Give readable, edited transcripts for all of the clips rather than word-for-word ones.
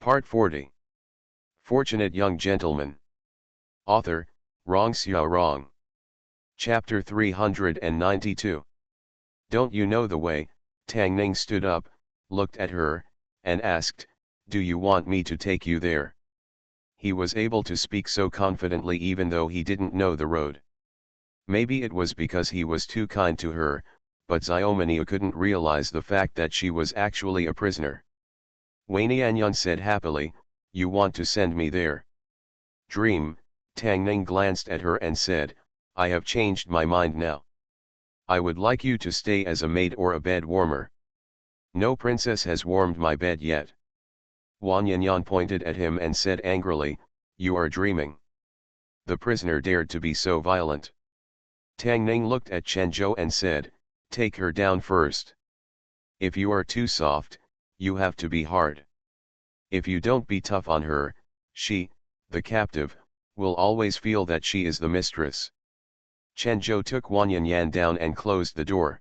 Part 40. Fortunate Young Gentleman. Author, Rong Xiao Rong. Chapter 392. Don't you know the way? Tang Ning stood up, looked at her, and asked, do you want me to take you there? He was able to speak so confidently even though he didn't know the road. Maybe it was because he was too kind to her, but Xiaomeniu couldn't realize the fact that she was actually a prisoner. Wei Nianyun said happily, you want to send me there? Dream. Tang Ning glanced at her and said, I have changed my mind now. I would like you to stay as a maid or a bed warmer. No princess has warmed my bed yet. Wan Yanyan pointed at him and said angrily, you are dreaming. The prisoner dared to be so violent. Tang Ning looked at Chen Zhou and said, take her down first. If you are too soft, you have to be hard. If you don't be tough on her, she, the captive, will always feel that she is the mistress. Chen Zhou took Wan Yanyan down and closed the door.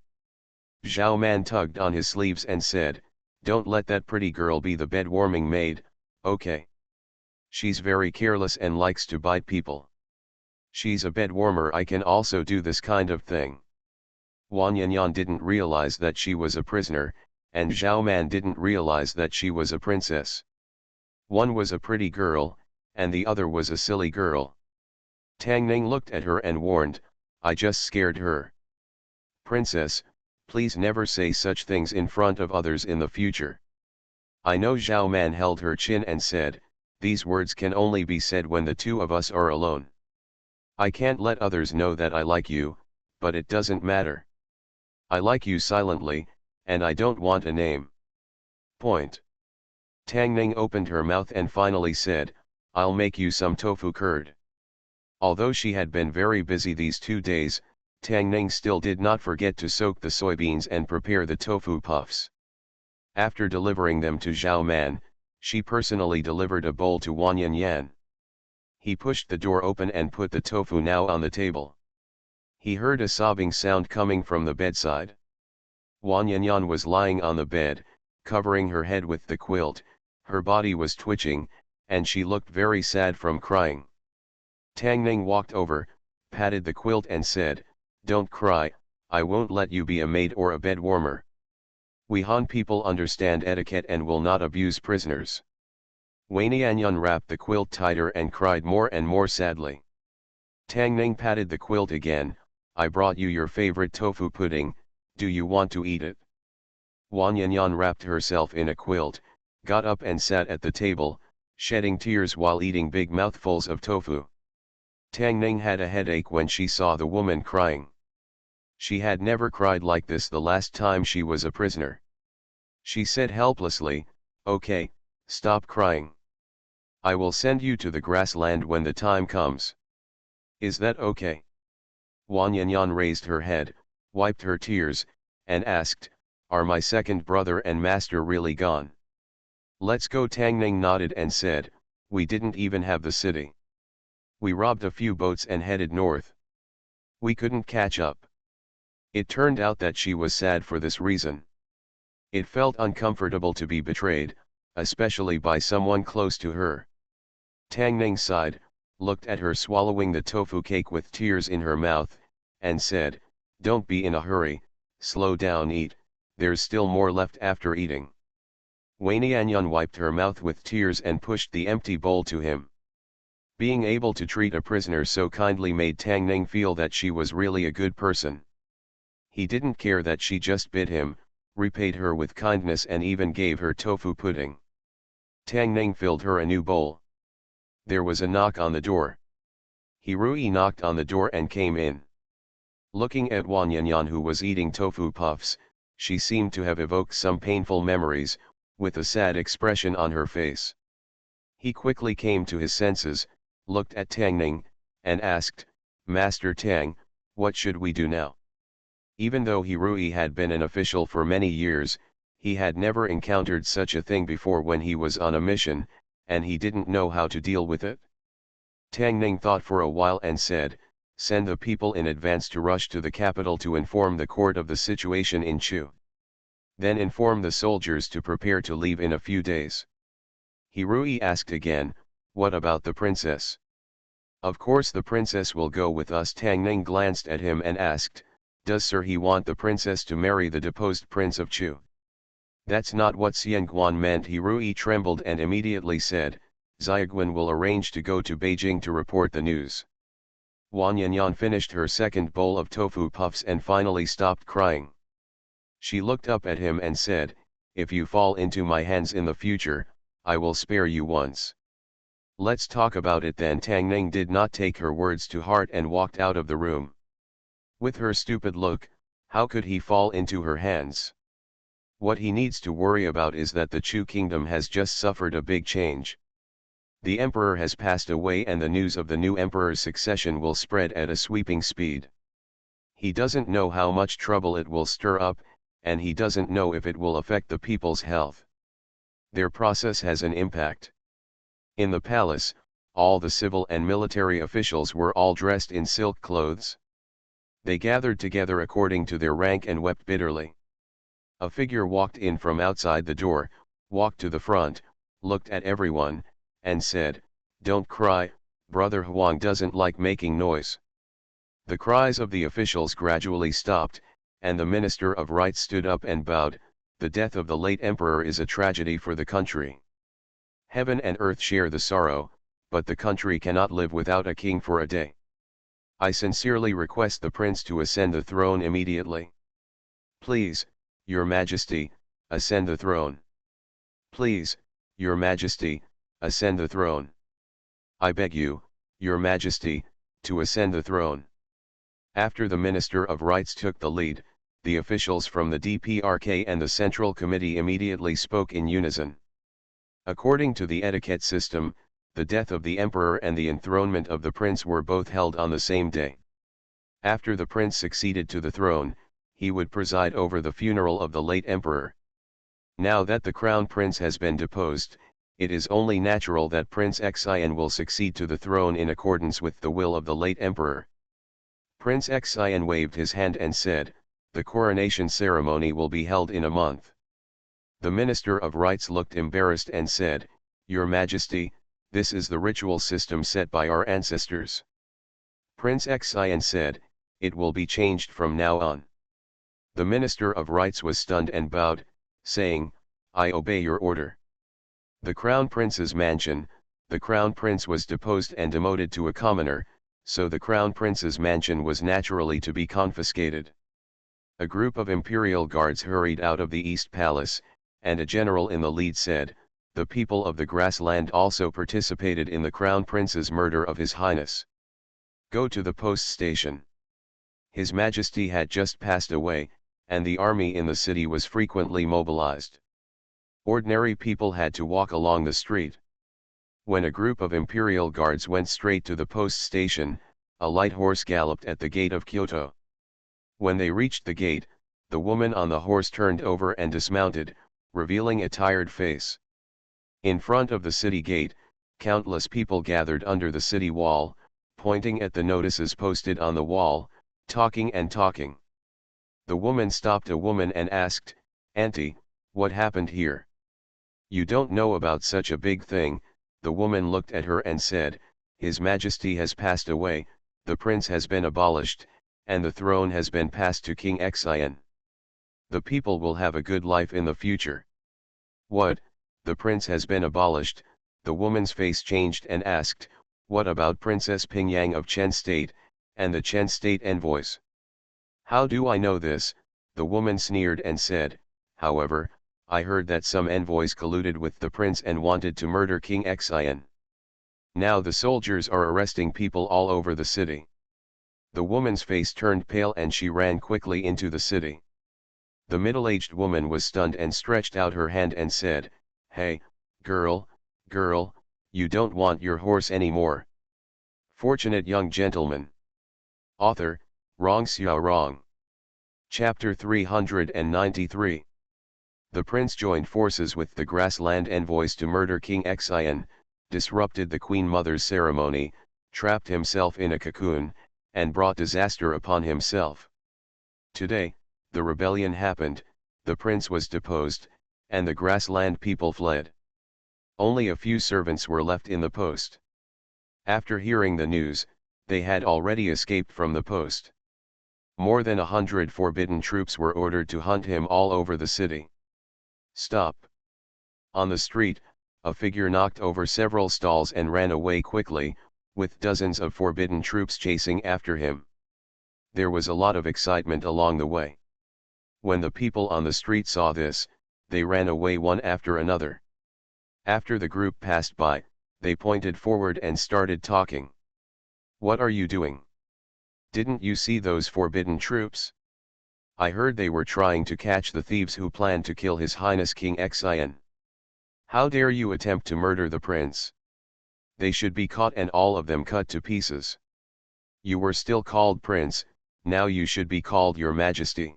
Zhao Man tugged on his sleeves and said, don't let that pretty girl be the bed-warming maid, okay? She's very careless and likes to bite people. She's a bed warmer. I can also do this kind of thing. Wan Yanyan didn't realize that she was a prisoner, and Zhao Man didn't realize that she was a princess. One was a pretty girl, and the other was a silly girl. Tang Ning looked at her and warned, I just scared her. Princess, please never say such things in front of others in the future. I know. Zhao Man held her chin and said, these words can only be said when the two of us are alone. I can't let others know that I like you, but it doesn't matter. I like you silently, and I don't want a name. Point. Tang Ning opened her mouth and finally said, I'll make you some tofu curd. Although she had been very busy these 2 days, Tang Ning still did not forget to soak the soybeans and prepare the tofu puffs. After delivering them to Zhao Man, she personally delivered a bowl to Wan Yanyan. He pushed the door open and put the tofu now on the table. He heard a sobbing sound coming from the bedside. Wan Yanyan was lying on the bed, covering her head with the quilt. Her body was twitching, and she looked very sad from crying. Tang Ning walked over, patted the quilt and said, don't cry, I won't let you be a maid or a bed warmer. We Han people understand etiquette and will not abuse prisoners. Wei Nianyun wrapped the quilt tighter and cried more and more sadly. Tang Ning patted the quilt again, I brought you your favorite tofu pudding, do you want to eat it? Wan Yanyan wrapped herself in a quilt, got up and sat at the table, shedding tears while eating big mouthfuls of tofu. Tang Ning had a headache when she saw the woman crying. She had never cried like this the last time she was a prisoner. She said helplessly, okay, stop crying. I will send you to the grassland when the time comes. Is that okay? Wan Yanyan raised her head, wiped her tears, and asked, are my second brother and master really gone? Let's go. Tang Ning nodded and said, we didn't even have the city. We robbed a few boats and headed north. We couldn't catch up. It turned out that she was sad for this reason. It felt uncomfortable to be betrayed, especially by someone close to her. Tang Ning sighed, looked at her swallowing the tofu cake with tears in her mouth, and said, don't be in a hurry, slow down, eat, there's still more left after eating. Wei Nianyun wiped her mouth with tears and pushed the empty bowl to him. Being able to treat a prisoner so kindly made Tang Ning feel that she was really a good person. He didn't care that she just bid him, repaid her with kindness and even gave her tofu pudding. Tang Ning filled her a new bowl. There was a knock on the door. Hirui knocked on the door and came in. Looking at Wan Yanyan, who was eating tofu puffs, she seemed to have evoked some painful memories, with a sad expression on her face. He quickly came to his senses, looked at Tang Ning, and asked, Master Tang, what should we do now? Even though Hirui had been an official for many years, he had never encountered such a thing before when he was on a mission, and he didn't know how to deal with it. Tang Ning thought for a while and said, send the people in advance to rush to the capital to inform the court of the situation in Chu. Then inform the soldiers to prepare to leave in a few days. Hirui asked again, what about the princess? Of course the princess will go with us. Tang Ning glanced at him and asked, does Sir he want the princess to marry the deposed prince of Chu? That's not what Xianguan meant. Hirui trembled and immediately said, Xiaoguan will arrange to go to Beijing to report the news. Wang Yanyan finished her second bowl of tofu puffs and finally stopped crying. She looked up at him and said, if you fall into my hands in the future, I will spare you once. Let's talk about it then. Tang Ning did not take her words to heart and walked out of the room. With her stupid look, how could he fall into her hands? What he needs to worry about is that the Chu kingdom has just suffered a big change. The emperor has passed away and the news of the new emperor's succession will spread at a sweeping speed. He doesn't know how much trouble it will stir up, and he doesn't know if it will affect the people's health. Their process has an impact. In the palace, all the civil and military officials were all dressed in silk clothes. They gathered together according to their rank and wept bitterly. A figure walked in from outside the door, walked to the front, looked at everyone, and said, don't cry, Brother Huang doesn't like making noise. The cries of the officials gradually stopped, and the Minister of Rights stood up and bowed, the death of the late emperor is a tragedy for the country. Heaven and earth share the sorrow, but the country cannot live without a king for a day. I sincerely request the prince to ascend the throne immediately. Please, Your Majesty, ascend the throne. Please, Your Majesty, ascend the throne. I beg you, Your Majesty, to ascend the throne. After the Minister of Rights took the lead, the officials from the DPRK and the Central Committee immediately spoke in unison. According to the etiquette system, the death of the emperor and the enthronement of the prince were both held on the same day. After the prince succeeded to the throne, he would preside over the funeral of the late emperor. Now that the crown prince has been deposed, it is only natural that Prince Xian will succeed to the throne in accordance with the will of the late emperor. Prince Xian waved his hand and said, the coronation ceremony will be held in a month. The Minister of Rights looked embarrassed and said, Your Majesty, this is the ritual system set by our ancestors. Prince Xian said, it will be changed from now on. The Minister of Rights was stunned and bowed, saying, I obey your order. The Crown Prince's mansion, the Crown Prince was deposed and demoted to a commoner, so the Crown Prince's mansion was naturally to be confiscated. A group of imperial guards hurried out of the East Palace, and a general in the lead said, the people of the grassland also participated in the Crown Prince's murder of His Highness. Go to the post station. His Majesty had just passed away, and the army in the city was frequently mobilized. Ordinary people had to walk along the street. When a group of imperial guards went straight to the post station, a light horse galloped at the gate of Kyoto. When they reached the gate, the woman on the horse turned over and dismounted, revealing a tired face. In front of the city gate, countless people gathered under the city wall, pointing at the notices posted on the wall, talking and talking. The woman stopped a woman and asked, Auntie, what happened here? You don't know about such a big thing. The woman looked at her and said, His Majesty has passed away, the prince has been abolished, and the throne has been passed to King Xian. The people will have a good life in the future. What, the prince has been abolished? The woman's face changed and asked, what about Princess Pingyang of Chen State, and the Chen State envoys? How do I know this? The woman sneered and said, however, I heard that some envoys colluded with the prince and wanted to murder King Xian. Now the soldiers are arresting people all over the city. The woman's face turned pale and she ran quickly into the city. The middle-aged woman was stunned and stretched out her hand and said, Hey, girl, you don't want your horse anymore. Fortunate young gentleman. Author, Rong Xiao Rong. Chapter 393. The prince joined forces with the grassland envoys to murder King Xian, disrupted the Queen Mother's ceremony, trapped himself in a cocoon, and brought disaster upon himself. Today, the rebellion happened, the prince was deposed, and the grassland people fled. Only a few servants were left in the post. After hearing the news, they had already escaped from the post. More than 100 forbidden troops were ordered to hunt him all over the city. Stop! On the street, a figure knocked over several stalls and ran away quickly, with dozens of forbidden troops chasing after him. There was a lot of excitement along the way. When the people on the street saw this, they ran away one after another. After the group passed by, they pointed forward and started talking. "What are you doing? Didn't you see those forbidden troops? I heard they were trying to catch the thieves who planned to kill His Highness King Xian. How dare you attempt to murder the prince? They should be caught and all of them cut to pieces. You were still called prince, now you should be called your majesty."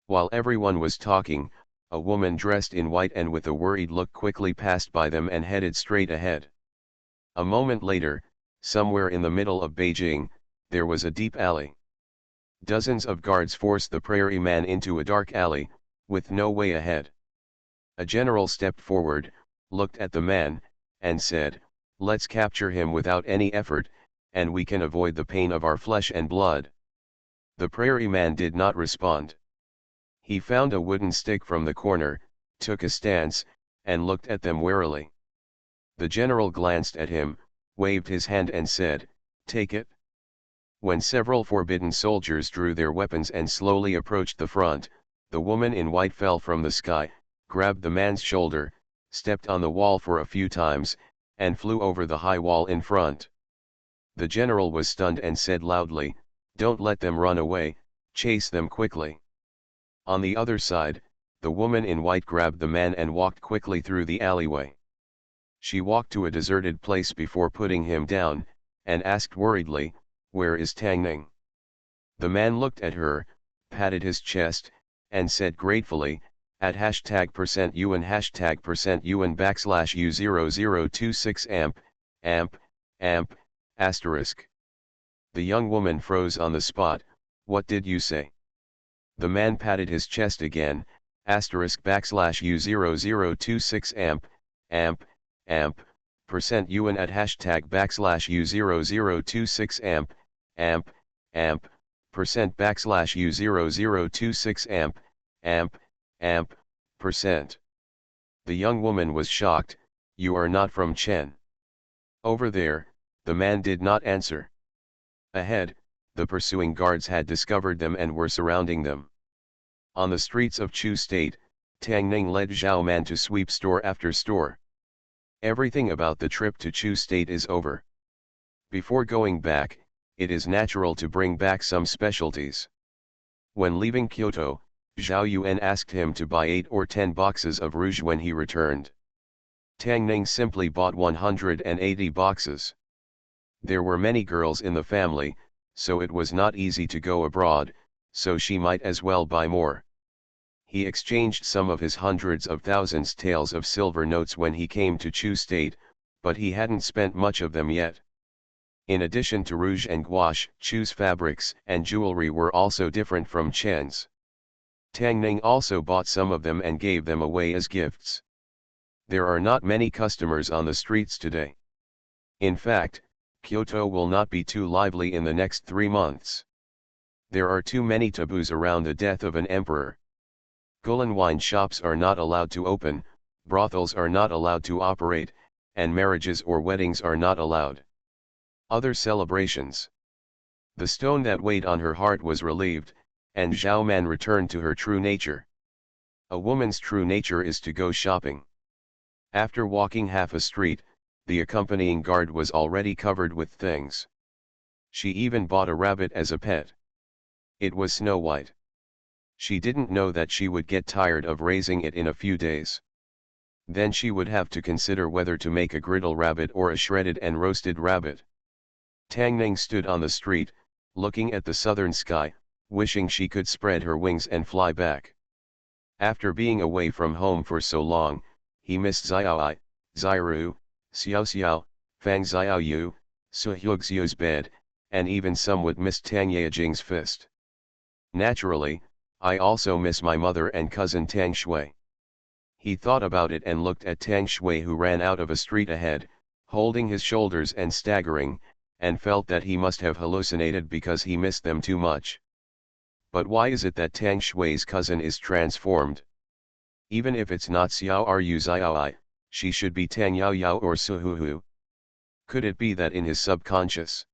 While everyone was talking, a woman dressed in white and with a worried look quickly passed by them and headed straight ahead. A moment later, somewhere in the middle of Beijing, there was a deep alley. Dozens of guards forced the prairie man into a dark alley, with no way ahead. A general stepped forward, looked at the man, and said, "Let's capture him without any effort, and we can avoid the pain of our flesh and blood." The prairie man did not respond. He found a wooden stick from the corner, took a stance, and looked at them warily. The general glanced at him, waved his hand and said, "Take it." When several forbidden soldiers drew their weapons and slowly approached the front, the woman in white fell from the sky, grabbed the man's shoulder, stepped on the wall for a few times, and flew over the high wall in front. The general was stunned and said loudly, "Don't let them run away, chase them quickly." On the other side, the woman in white grabbed the man and walked quickly through the alleyway. She walked to a deserted place before putting him down, and asked worriedly, "Where is Tang Ning?" The man looked at her, patted his chest, and said gratefully, "At #%UN #%UN /U0026 amp, asterisk." The young woman froze on the spot. "What did you say?" The man patted his chest again, asterisk /U0026 amp, %UN at #U0026 amp, %U0026 amp, %. The young woman was shocked. "You are not from Chen?" "Over there," the man did not answer. Ahead, the pursuing guards had discovered them and were surrounding them. On the streets of Chu State, Tang Ning led Zhao Man to sweep store after store. Everything about the trip to Chu State is over. Before going back, it is natural to bring back some specialties. When leaving Kyoto, Zhao Yuan asked him to buy 8 or 10 boxes of rouge when he returned. Tang Ning simply bought 180 boxes. There were many girls in the family, so it was not easy to go abroad, so she might as well buy more. He exchanged some of his hundreds of thousands taels of silver notes when he came to Chu State, but he hadn't spent much of them yet. In addition to rouge and gouache, Chu's fabrics and jewelry were also different from Chen's. Tang Ning also bought some of them and gave them away as gifts. There are not many customers on the streets today. In fact, Kyoto will not be too lively in the next 3 months. There are too many taboos around the death of an emperor. Gulan wine shops are not allowed to open, brothels are not allowed to operate, and marriages or weddings are not allowed. Other celebrations. The stone that weighed on her heart was relieved, and Zhao Man returned to her true nature. A woman's true nature is to go shopping. After walking half a street, the accompanying guard was already covered with things. She even bought a rabbit as a pet. It was Snow White. She didn't know that she would get tired of raising it in a few days. Then she would have to consider whether to make a griddle rabbit or a shredded and roasted rabbit. Tang Ning stood on the street, looking at the southern sky, wishing she could spread her wings and fly back. After being away from home for so long, he missed Xiaoai, Xiru, Xiao Xiao, Fang Xiao Yu, Su Huxiu's bed, and even somewhat missed Tang Yejing's fist. Naturally, I also miss my mother and cousin Tang Shui. He thought about it and looked at Tang Shui, who ran out of a street ahead, holding his shoulders and staggering, and felt that he must have hallucinated because he missed them too much. But why is it that Tang Shui's cousin is transformed? Even if it's not Xiao Ru Xiaoi, she should be Tang Yao Yao or Suhuhu. Could it be that in his subconscious?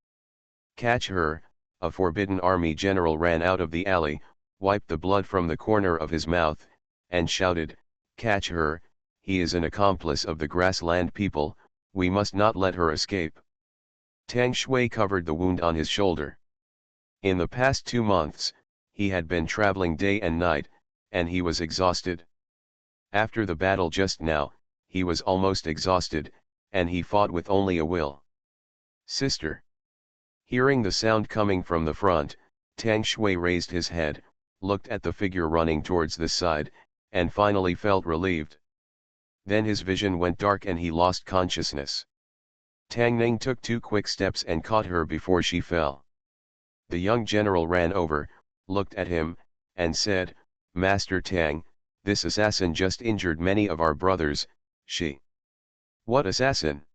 Catch her! A forbidden army general ran out of the alley, wiped the blood from the corner of his mouth, and shouted, "Catch her, he is an accomplice of the grassland people, we must not let her escape." Tang Shui covered the wound on his shoulder. In the past 2 months, he had been traveling day and night, and he was exhausted. After the battle just now, he was almost exhausted, and he fought with only a will. "Sister." Hearing the sound coming from the front, Tang Shui raised his head, looked at the figure running towards the side, and finally felt relieved. Then his vision went dark and he lost consciousness. Tang Ning took 2 quick steps and caught her before she fell. The young general ran over, looked at him, and said, "Master Tang, this assassin just injured many of our brothers." "She? What assassin?"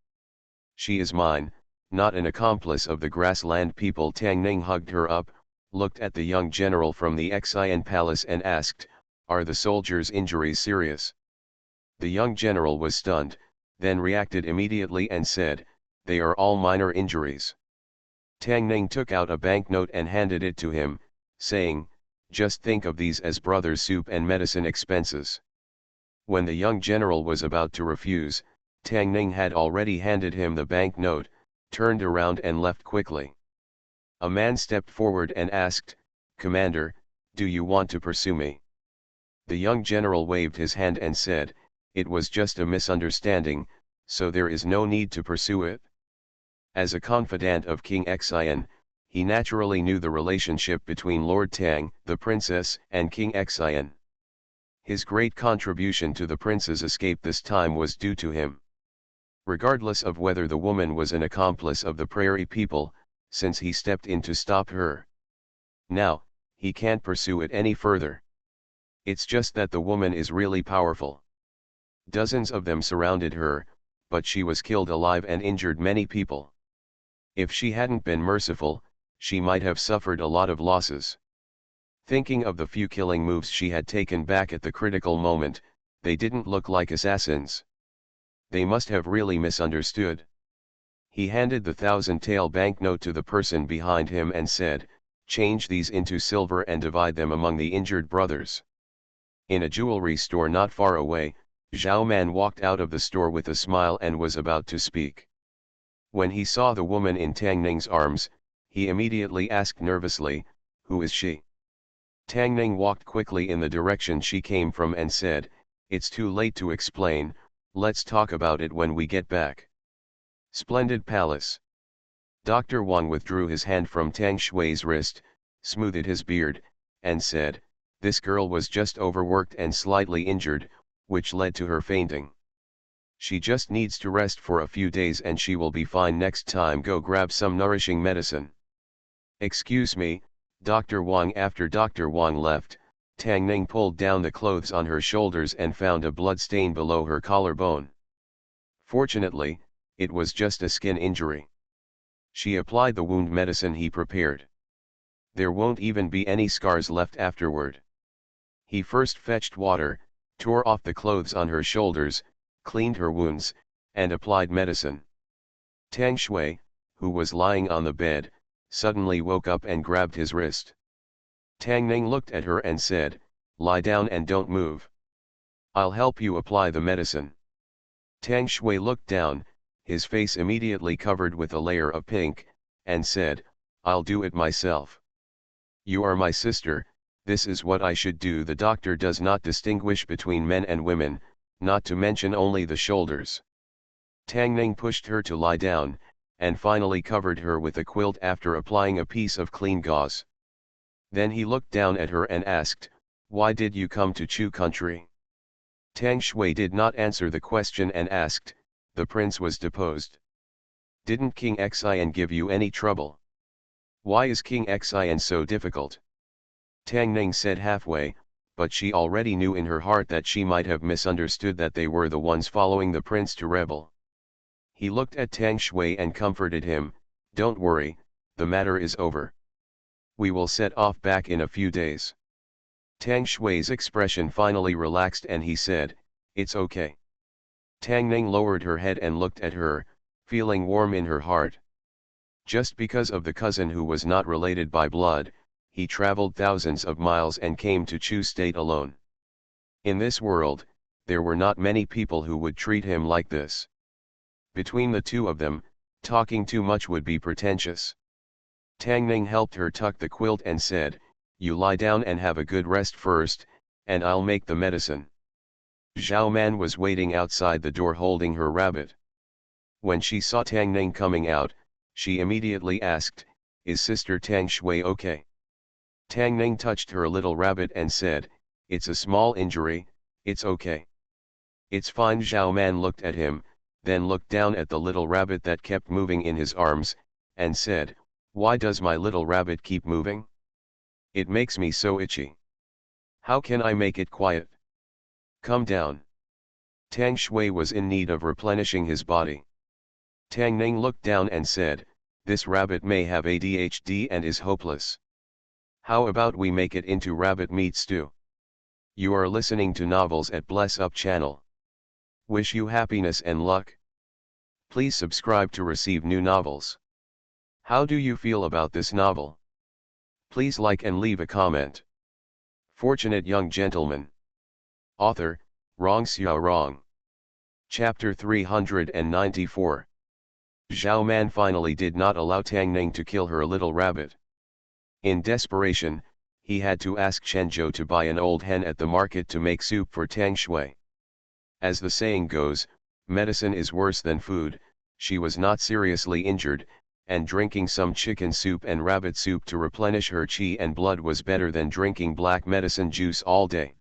"She is mine, not an accomplice of the grassland people." Tang Ning hugged her up, looked at the young general from the Xian palace and asked, "Are the soldiers' injuries serious?" The young general was stunned, then reacted immediately and said, "They are all minor injuries." Tang Ning took out a banknote and handed it to him, saying, "Just think of these as brother's soup and medicine expenses." When the young general was about to refuse, Tang Ning had already handed him the banknote, turned around and left quickly. A man stepped forward and asked, "Commander, do you want to pursue me?" The young general waved his hand and said, "It was just a misunderstanding, so there is no need to pursue it." As a confidant of King Xian, he naturally knew the relationship between Lord Tang, the princess, and King Xian. His great contribution to the prince's escape this time was due to him. Regardless of whether the woman was an accomplice of the prairie people, since he stepped in to stop her. Now, he can't pursue it any further. It's just that the woman is really powerful. Dozens of them surrounded her, but she was killed alive and injured many people. If she hadn't been merciful, she might have suffered a lot of losses. Thinking of the few killing moves she had taken back at the critical moment, they didn't look like assassins. They must have really misunderstood. He handed the 1,000-tael banknote to the person behind him and said, "Change these into silver and divide them among the injured brothers." In a jewelry store not far away, Zhao Man walked out of the store with a smile and was about to speak. When he saw the woman in Tang Ning's arms, he immediately asked nervously, "Who is she?" Tang Ning walked quickly in the direction she came from and said, "It's too late to explain, let's talk about it when we get back." Splendid palace. Dr. Wang withdrew his hand from Tang Shui's wrist, smoothed his beard, and said, "This girl was just overworked and slightly injured, which led to her fainting. She just needs to rest for a few days and she will be fine next time. Go grab some nourishing medicine." "Excuse me, Dr. Wang." After Dr. Wang left, Tang Ning pulled down the clothes on her shoulders and found a blood stain below her collarbone. Fortunately, it was just a skin injury. She applied the wound medicine he prepared. There won't even be any scars left afterward. He first fetched water, tore off the clothes on her shoulders, cleaned her wounds, and applied medicine. Tang Shui, who was lying on the bed, suddenly woke up and grabbed his wrist. Tang Ning looked at her and said, "Lie down and don't move. I'll help you apply the medicine." Tang Shui looked down, his face immediately covered with a layer of pink, and said, "I'll do it myself. You are my sister, this is what I should do." The doctor does not distinguish between men and women, not to mention only the shoulders. Tang Ning pushed her to lie down, and finally covered her with a quilt after applying a piece of clean gauze. Then he looked down at her and asked, "Why did you come to Chu country?" Tang Shui did not answer the question and asked, "The prince was deposed. Didn't King Xian give you any trouble? Why is King Xian so difficult?" Tang Ning said halfway, but she already knew in her heart that she might have misunderstood that they were the ones following the prince to rebel. He looked at Tang Shui and comforted him, "Don't worry, the matter is over. We will set off back in a few days." Tang Shui's expression finally relaxed and he said, "It's okay." Tang Ning lowered her head and looked at her, feeling warm in her heart. Just because of the cousin who was not related by blood, he traveled thousands of miles and came to Chu State alone. In this world, there were not many people who would treat him like this. Between the two of them, talking too much would be pretentious. Tang Ning helped her tuck the quilt and said, "You lie down and have a good rest first, and I'll make the medicine." Zhao Man was waiting outside the door holding her rabbit. When she saw Tang Ning coming out, she immediately asked, "Is Sister Tang Shui okay?" Tang Ning touched her little rabbit and said, "It's a small injury, it's okay." "It's fine." Zhao Man looked at him, then looked down at the little rabbit that kept moving in his arms, and said, "Why does my little rabbit keep moving? It makes me so itchy. How can I make it quiet? Come down." Tang Shui was in need of replenishing his body. Tang Ning looked down and said, "This rabbit may have ADHD and is hopeless. How about we make it into rabbit meat stew?" You are listening to Novels at Bless Up channel. Wish you happiness and luck. Please subscribe to receive new novels. How do you feel about this novel? Please like and leave a comment. Fortunate Young Gentleman. Author, Rong Xiao Rong. Chapter 394. Zhao Man finally did not allow Tang Ning to kill her little rabbit. In desperation, he had to ask Chen Zhou to buy an old hen at the market to make soup for Tang Shui. As the saying goes, medicine is worse than food. She was not seriously injured, and drinking some chicken soup and rabbit soup to replenish her qi and blood was better than drinking black medicine juice all day.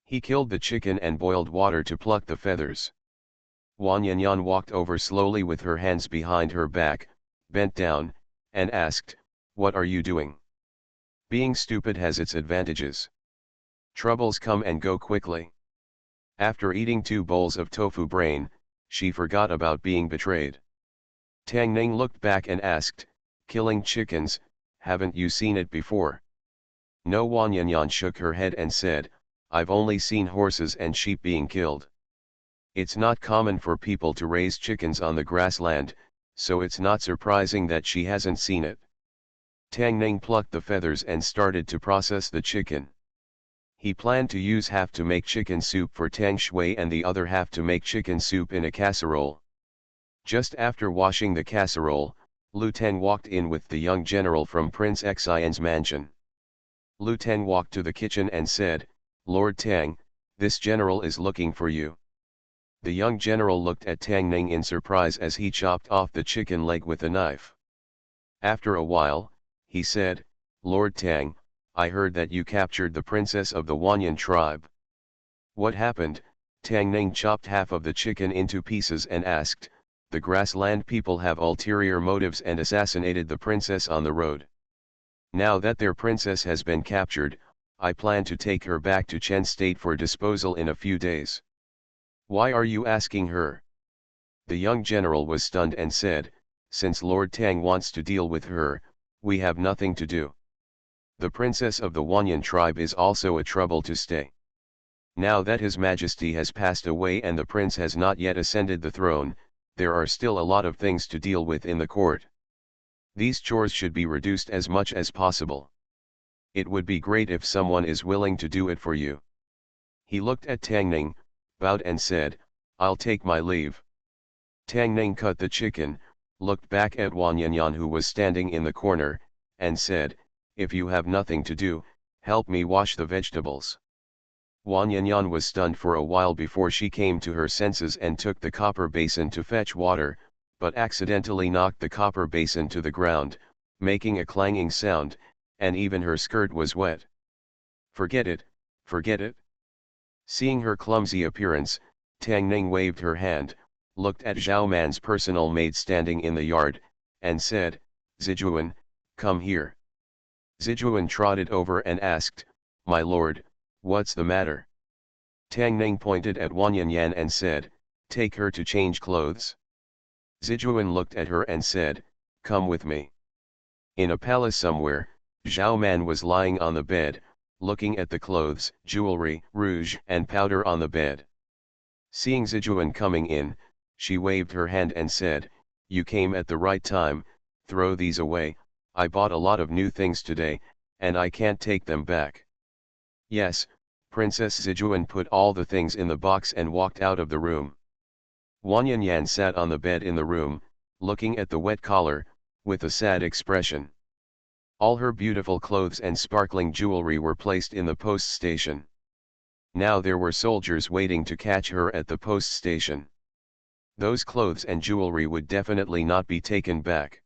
He killed the chicken and boiled water to pluck the feathers. Wang Yanyan walked over slowly with her hands behind her back, bent down, and asked, "What are you doing?" Being stupid has its advantages. Troubles come and go quickly. After eating 2 bowls of tofu brain, she forgot about being betrayed. Tang Ning looked back and asked, "Killing chickens, haven't you seen it before?" No. Wang Yanyan shook her head and said, "I've only seen horses and sheep being killed. It's not common for people to raise chickens on the grassland, so it's not surprising that she hasn't seen it." Tang Ning plucked the feathers and started to process the chicken. He planned to use half to make chicken soup for Tang Shui and the other half to make chicken soup in a casserole. Just after washing the casserole, Lu Teng walked in with the young general from Prince Xian's mansion. Lu Teng walked to the kitchen and said, "Lord Tang, this general is looking for you." The young general looked at Tang Ning in surprise as he chopped off the chicken leg with a knife. After a while, he said, "Lord Tang, I heard that you captured the princess of the Wanyan tribe." "What happened?" Tang Ning chopped half of the chicken into pieces and asked, "The grassland people have ulterior motives and assassinated the princess on the road. Now that their princess has been captured, I plan to take her back to Chen State for disposal in a few days." "Why are you asking her?" The young general was stunned and said, "Since Lord Tang wants to deal with her, we have nothing to do. The princess of the Wanyan tribe is also a trouble to stay. Now that His Majesty has passed away and the prince has not yet ascended the throne, there are still a lot of things to deal with in the court. These chores should be reduced as much as possible. It would be great if someone is willing to do it for you." He looked at Tang Ning, bowed and said, "I'll take my leave." Tang Ning cut the chicken, looked back at Wang Yanyan who was standing in the corner, and said, "If you have nothing to do, help me wash the vegetables." Wang Yanyan was stunned for a while before she came to her senses and took the copper basin to fetch water, but accidentally knocked the copper basin to the ground, making a clanging sound, and even her skirt was wet. "Forget it, forget it." Seeing her clumsy appearance, Tang Ning waved her hand, looked at Zhao Man's personal maid standing in the yard, and said, "Zijuan, come here." Zijuan trotted over and asked, "My lord, What's the matter? Tang Ning pointed at Wang Yanyan and said, take her to change clothes. Zijuan looked at her and said, come with me. In a palace somewhere, Zhao Man was lying on the bed, looking at the clothes, jewelry, rouge and powder on the bed. Seeing Zijuan coming in, she waved her hand and said, you came at the right time, throw these away, I bought a lot of new things today, and I can't take them back. Yes, Princess Zijuan put all the things in the box and walked out of the room. Wang Yanyan sat on the bed in the room, looking at the wet collar, with a sad expression. All her beautiful clothes and sparkling jewelry were placed in the post station. Now there were soldiers waiting to catch her at the post station. Those clothes and jewelry would definitely not be taken back.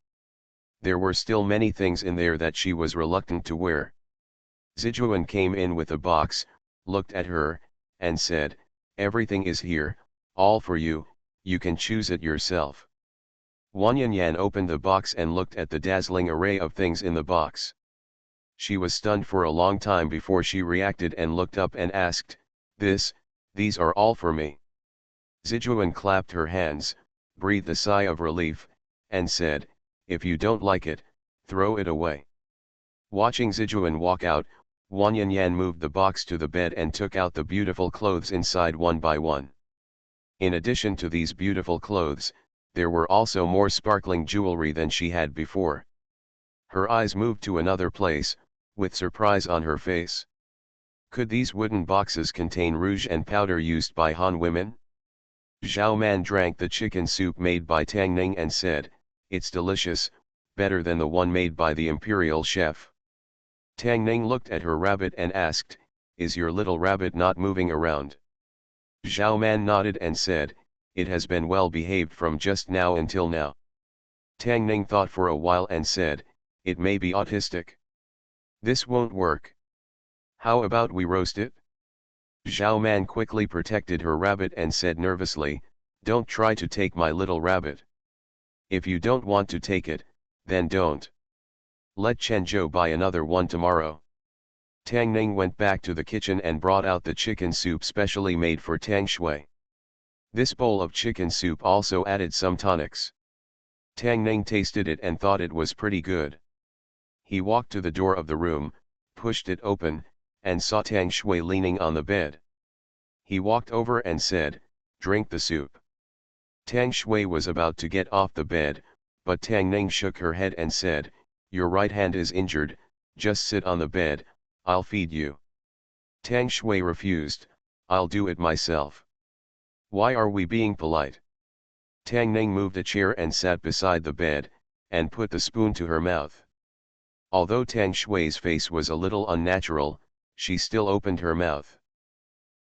There were still many things in there that she was reluctant to wear. Zijuan came in with a box, looked at her, and said, everything is here, all for you, you can choose it yourself. Wang Yanyan opened the box and looked at the dazzling array of things in the box. She was stunned for a long time before she reacted and looked up and asked, these are all for me. Zijuan clapped her hands, breathed a sigh of relief, and said, if you don't like it, throw it away. Watching Zijuan walk out, Wang Yanyan moved the box to the bed and took out the beautiful clothes inside one by one. In addition to these beautiful clothes, there were also more sparkling jewelry than she had before. Her eyes moved to another place, with surprise on her face. Could these wooden boxes contain rouge and powder used by Han women? Zhao Man drank the chicken soup made by Tang Ning and said, it's delicious, better than the one made by the imperial chef. Tang Ning looked at her rabbit and asked, is your little rabbit not moving around? Zhao Man nodded and said, it has been well behaved from just now until now. Tang Ning thought for a while and said, it may be autistic. This won't work. How about we roast it? Zhao Man quickly protected her rabbit and said nervously, don't try to take my little rabbit. If you don't want to take it, then don't. Let Chen Zhou buy another one tomorrow. Tang Ning went back to the kitchen and brought out the chicken soup specially made for Tang Shui. This bowl of chicken soup also added some tonics. Tang Ning tasted it and thought it was pretty good. He walked to the door of the room, pushed it open, and saw Tang Shui leaning on the bed. He walked over and said, drink the soup. Tang Shui was about to get off the bed, but Tang Ning shook her head and said, your right hand is injured, just sit on the bed, I'll feed you. Tang Shui refused, I'll do it myself. Why are we being polite? Tang Ning moved a chair and sat beside the bed, and put the spoon to her mouth. Although Tang Shui's face was a little unnatural, she still opened her mouth.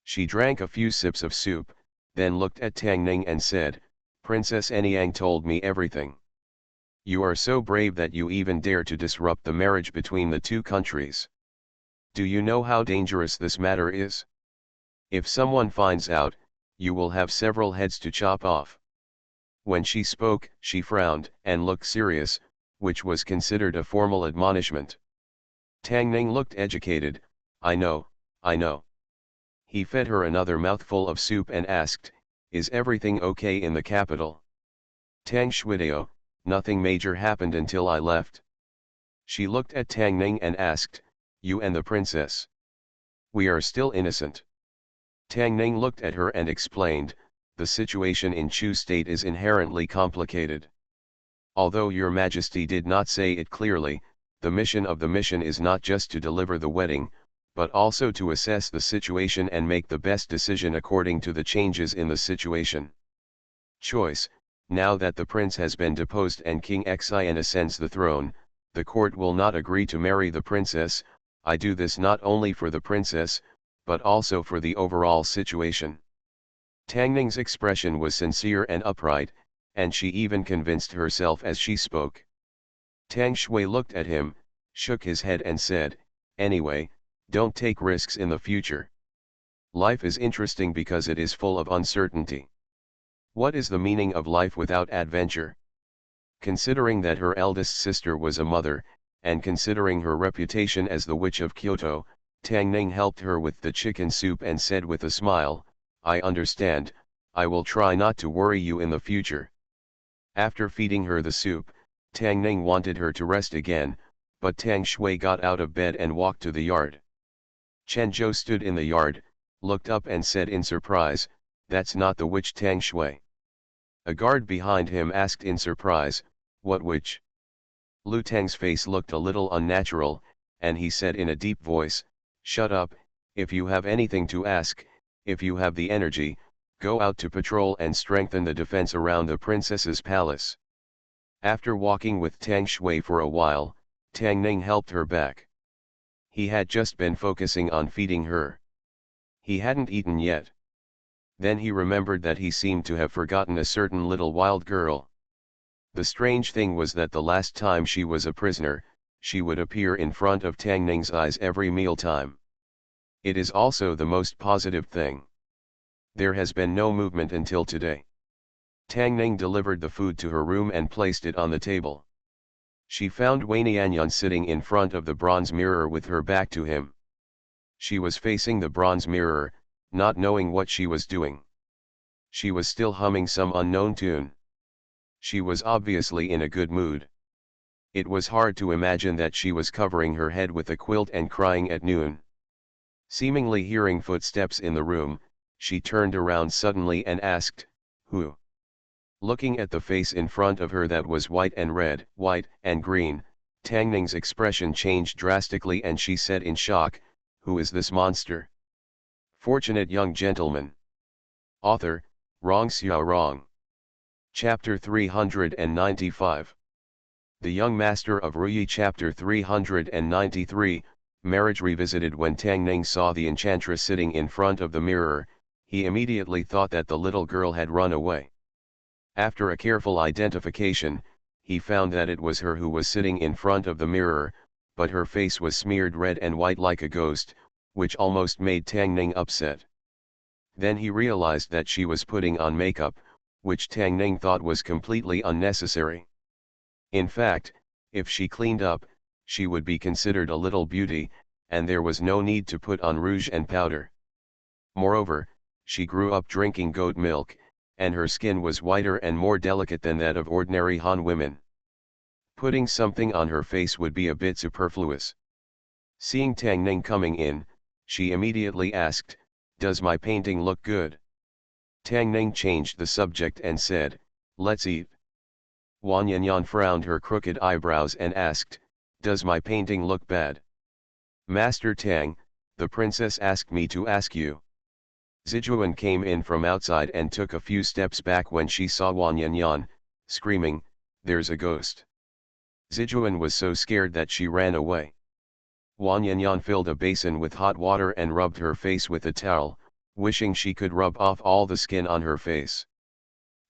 She drank a few sips of soup, then looked at Tang Ning and said, Princess Anyang told me everything. You are so brave that you even dare to disrupt the marriage between the two countries. Do you know how dangerous this matter is? If someone finds out, you will have several heads to chop off. When she spoke, she frowned and looked serious, which was considered a formal admonishment. Tang Ning looked educated, I know. He fed her another mouthful of soup and asked, is everything okay in the capital? Tang Shuidao, nothing major happened until I left. She looked at Tang Ning and asked, you and the princess? We are still innocent. Tang Ning looked at her and explained, the situation in Chu State is inherently complicated. Although your majesty did not say it clearly, the mission of the mission is not just to deliver the wedding, but also to assess the situation and make the best decision according to the changes in the situation. Choice, now that the prince has been deposed and King Xian ascends the throne, the court will not agree to marry the princess. I do this not only for the princess, but also for the overall situation. Tang Ning's expression was sincere and upright, and she even convinced herself as she spoke. Tang Shui looked at him, shook his head and said, anyway, don't take risks in the future. Life is interesting because it is full of uncertainty. What is the meaning of life without adventure? Considering that her eldest sister was a mother, and considering her reputation as the witch of Kyoto, Tang Ning helped her with the chicken soup and said with a smile, "I understand, I will try not to worry you in the future." After feeding her the soup, Tang Ning wanted her to rest again, but Tang Shui got out of bed and walked to the yard. Chen Zhou stood in the yard, looked up and said in surprise, "That's not the witch Tang Shui." A guard behind him asked in surprise, "What witch?" Lu Tang's face looked a little unnatural, and he said in a deep voice, "Shut up, if you have anything to ask, if you have the energy, go out to patrol and strengthen the defense around the princess's palace." After walking with Tang Shui for a while, Tang Ning helped her back. He had just been focusing on feeding her. He hadn't eaten yet. Then he remembered that he seemed to have forgotten a certain little wild girl. The strange thing was that the last time she was a prisoner, she would appear in front of Tang Ning's eyes every mealtime. It is also the most positive thing. There has been no movement until today. Tang Ning delivered the food to her room and placed it on the table. She found Wei Nianyan sitting in front of the bronze mirror with her back to him. She was facing the bronze mirror, not knowing what she was doing. She was still humming some unknown tune. She was obviously in a good mood. It was hard to imagine that she was covering her head with a quilt and crying at noon. Seemingly hearing footsteps in the room, she turned around suddenly and asked, "Who?" Looking at the face in front of her that was white and red, white and green, Tang Ning's expression changed drastically and she said in shock, "Who is this monster?" Fortunate young gentleman. Author, Rong Xiao Rong. Chapter 395. The Young Master of Ruyi. Chapter 393, Marriage Revisited. When Tang Ning saw the enchantress sitting in front of the mirror, he immediately thought that the little girl had run away. After a careful identification, he found that it was her who was sitting in front of the mirror, but her face was smeared red and white like a ghost, which almost made Tang Ning upset. Then he realized that she was putting on makeup, which Tang Ning thought was completely unnecessary. In fact, if she cleaned up, she would be considered a little beauty, and there was no need to put on rouge and powder. Moreover, she grew up drinking goat milk, and her skin was whiter and more delicate than that of ordinary Han women. Putting something on her face would be a bit superfluous. Seeing Tang Ning coming in, she immediately asked, "Does my painting look good?" Tang Ning changed the subject and said, "Let's eat." Wan Yanyan frowned her crooked eyebrows and asked, "Does my painting look bad?" "Master Tang, the princess asked me to ask you." Zijuan came in from outside and took a few steps back when she saw Wan Yanyan, screaming, "There's a ghost." Zijuan was so scared that she ran away. Wan Yanyan filled a basin with hot water and rubbed her face with a towel, wishing she could rub off all the skin on her face.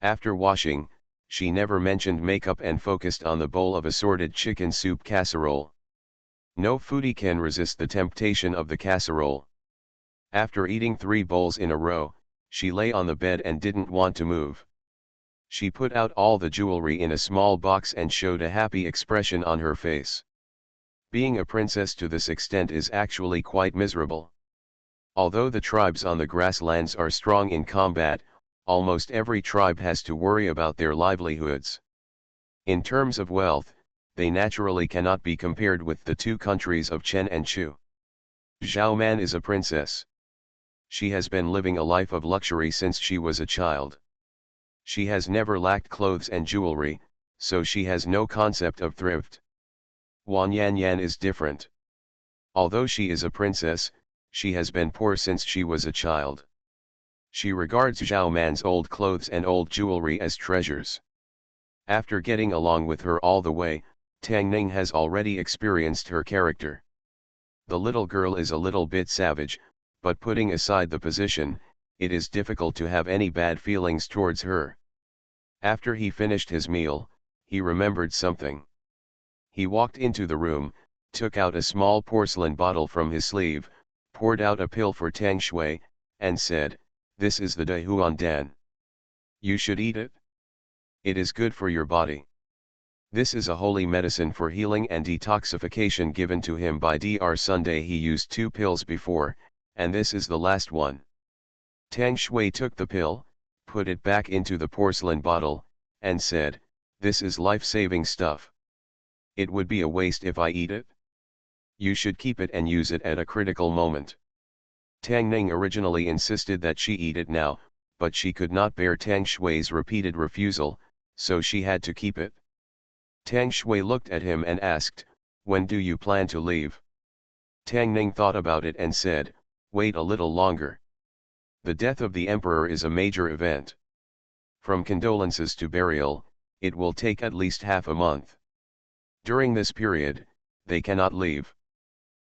After washing, she never mentioned makeup and focused on the bowl of assorted chicken soup casserole. No foodie can resist the temptation of the casserole. After eating 3 bowls in a row, she lay on the bed and didn't want to move. She put out all the jewelry in a small box and showed a happy expression on her face. Being a princess to this extent is actually quite miserable. Although the tribes on the grasslands are strong in combat, almost every tribe has to worry about their livelihoods. In terms of wealth, they naturally cannot be compared with the 2 countries of Chen and Chu. Zhao Man is a princess. She has been living a life of luxury since she was a child. She has never lacked clothes and jewelry, so she has no concept of thrift. Wan Yanyan is different. Although she is a princess, she has been poor since she was a child. She regards Zhao Man's old clothes and old jewelry as treasures. After getting along with her all the way, Tang Ning has already experienced her character. The little girl is a little bit savage, but putting aside the position, it is difficult to have any bad feelings towards her. After he finished his meal, he remembered something. He walked into the room, took out a small porcelain bottle from his sleeve, poured out a pill for Tang Shui, and said, "This is the Dahuan Dan. You should eat it. It is good for your body." This is a holy medicine for healing and detoxification given to him by Dr. Sunday. He used 2 pills before, and this is the last one. Tang Shui took the pill, put it back into the porcelain bottle, and said, "This is life-saving stuff. It would be a waste if I eat it. You should keep it and use it at a critical moment." Tang Ning originally insisted that she eat it now, but she could not bear Tang Shui's repeated refusal, so she had to keep it. Tang Shui looked at him and asked, "When do you plan to leave?" Tang Ning thought about it and said, "Wait a little longer. The death of the emperor is a major event. From condolences to burial, it will take at least half a month. During this period, they cannot leave.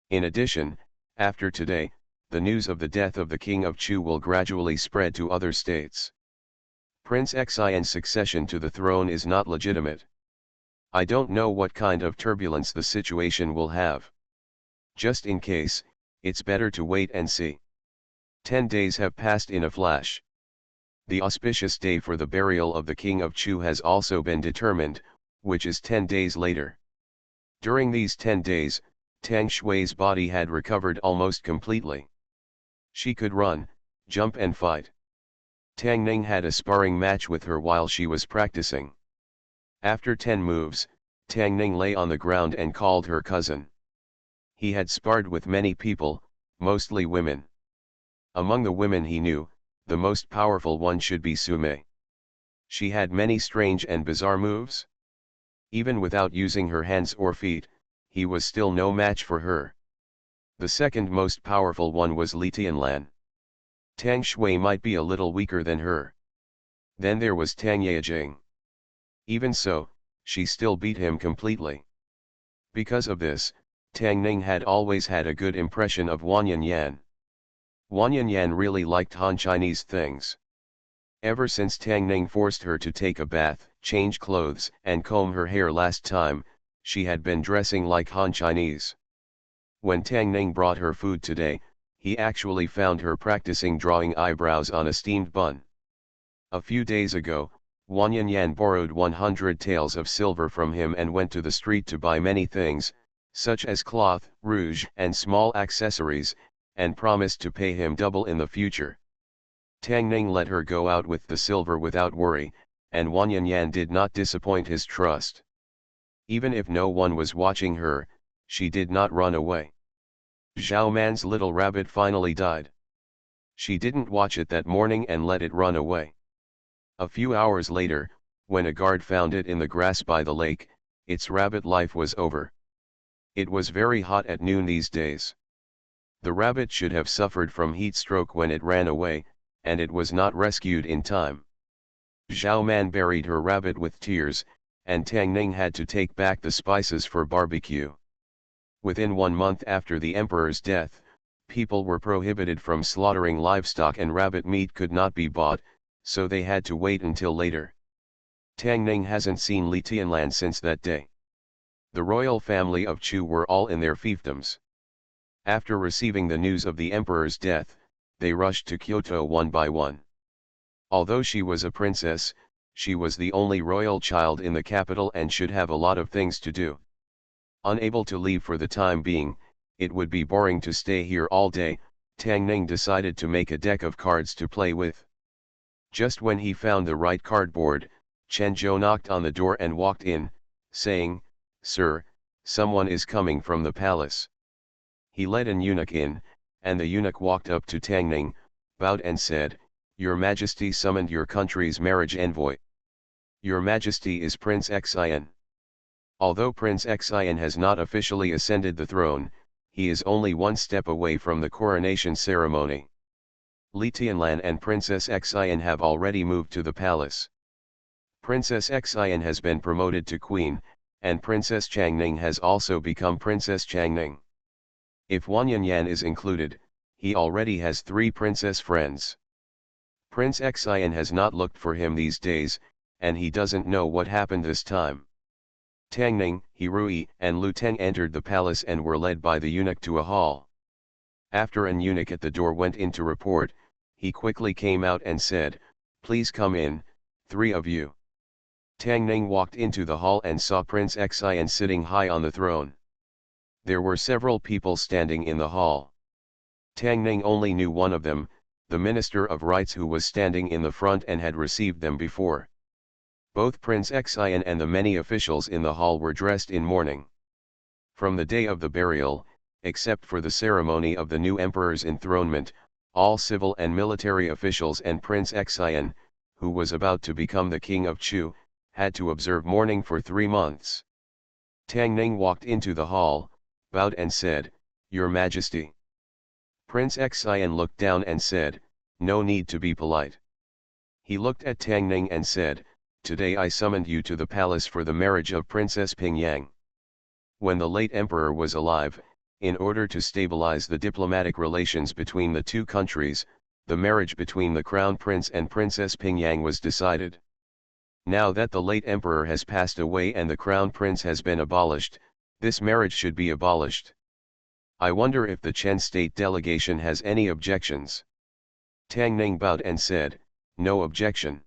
In addition, after today, the news of the death of the king of Chu will gradually spread to other states. Prince Xian's succession to the throne is not legitimate. I don't know what kind of turbulence the situation will have. Just in case, it's better to wait and see." 10 days have passed in a flash. The auspicious day for the burial of the king of Chu has also been determined, which is 10 days later. During these 10 days, Tang Shui's body had recovered almost completely. She could run, jump and fight. Tang Ning had a sparring match with her while she was practicing. After 10 moves, Tang Ning lay on the ground and called her cousin. He had sparred with many people, mostly women. Among the women he knew, the most powerful one should be Sume. She had many strange and bizarre moves. Even without using her hands or feet, he was still no match for her. The second most powerful one was Li Tianlan. Tang Shui might be a little weaker than her. Then there was Tang Yejing. Even so, she still beat him completely. Because of this, Tang Ning had always had a good impression of Wang Yanyan. Wang Yanyan really liked Han Chinese things. Ever since Tang Ning forced her to take a bath, change clothes and comb her hair last time, she had been dressing like Han Chinese. When Tang Ning brought her food today, he actually found her practicing drawing eyebrows on a steamed bun. A few days ago, Wang Yanyan borrowed 100 taels of silver from him and went to the street to buy many things, such as cloth, rouge and small accessories, and promised to pay him double in the future. Tang Ning let her go out with the silver without worry, and Wang Yanyan did not disappoint his trust. Even if no one was watching her, she did not run away. Zhao Man's little rabbit finally died. She didn't watch it that morning and let it run away. A few hours later, when a guard found it in the grass by the lake, its rabbit life was over. It was very hot at noon these days. The rabbit should have suffered from heat stroke when it ran away, and it was not rescued in time. Zhao Man buried her rabbit with tears, and Tang Ning had to take back the spices for barbecue. Within 1 month after the emperor's death, people were prohibited from slaughtering livestock and rabbit meat could not be bought, so they had to wait until later. Tang Ning hasn't seen Li Tianlan since that day. The royal family of Chu were all in their fiefdoms. After receiving the news of the emperor's death, they rushed to Kyoto one by one. Although she was a princess, she was the only royal child in the capital and should have a lot of things to do. Unable to leave for the time being, it would be boring to stay here all day. Tang Ning decided to make a deck of cards to play with. Just when he found the right cardboard, Chen Zhou knocked on the door and walked in, saying, "Sir, someone is coming from the palace." He led an eunuch in, and the eunuch walked up to Tang Ning, bowed and said, "Your Majesty summoned your country's marriage envoy. Your Majesty is Prince Xian." Although Prince Xian has not officially ascended the throne, he is only 1 step away from the coronation ceremony. Li Tianlan and Princess Xian have already moved to the palace. Princess Xian has been promoted to queen, and Princess Changning has also become Princess Changning. If Wang Yanyan is included, he already has 3 princess friends. Prince Xian has not looked for him these days, and he doesn't know what happened this time. Tang Ning, Hirui, and Lu Teng entered the palace and were led by the eunuch to a hall. After an eunuch at the door went in to report, he quickly came out and said, "Please come in, 3 of you." Tang Ning walked into the hall and saw Prince Xian sitting high on the throne. There were several people standing in the hall. Tang Ning only knew one of them, the Minister of Rites, who was standing in the front and had received them before. Both Prince Xian and the many officials in the hall were dressed in mourning. From the day of the burial, except for the ceremony of the new emperor's enthronement, all civil and military officials and Prince Xian, who was about to become the king of Chu, had to observe mourning for 3 months. Tang Ning walked into the hall, bowed and said, "Your Majesty." Prince Xian looked down and said, "No need to be polite." He looked at Tang Ning and said, "Today I summoned you to the palace for the marriage of Princess Pingyang. When the late emperor was alive, in order to stabilize the diplomatic relations between the two countries, the marriage between the Crown Prince and Princess Pingyang was decided. Now that the late emperor has passed away and the Crown Prince has been abolished, this marriage should be abolished. I wonder if the Chen state delegation has any objections." Tang Ning bowed and said, "No objection."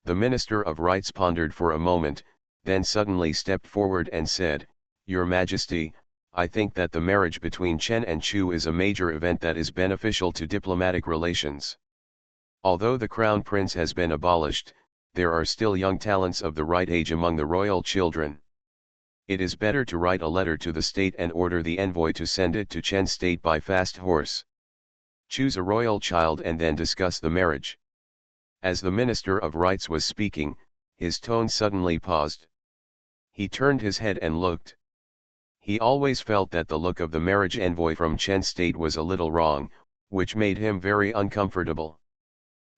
The Minister of Rites pondered for a moment, then suddenly stepped forward and said, "Your Majesty, I think that the marriage between Chen and Chu is a major event that is beneficial to diplomatic relations. Although the Crown Prince has been abolished, there are still young talents of the right age among the royal children. It is better to write a letter to the state and order the envoy to send it to Chen state by fast horse. Choose a royal child and then discuss the marriage." As the Minister of Rites was speaking, his tone suddenly paused. He turned his head and looked. He always felt that the look of the marriage envoy from Chen state was a little wrong, which made him very uncomfortable.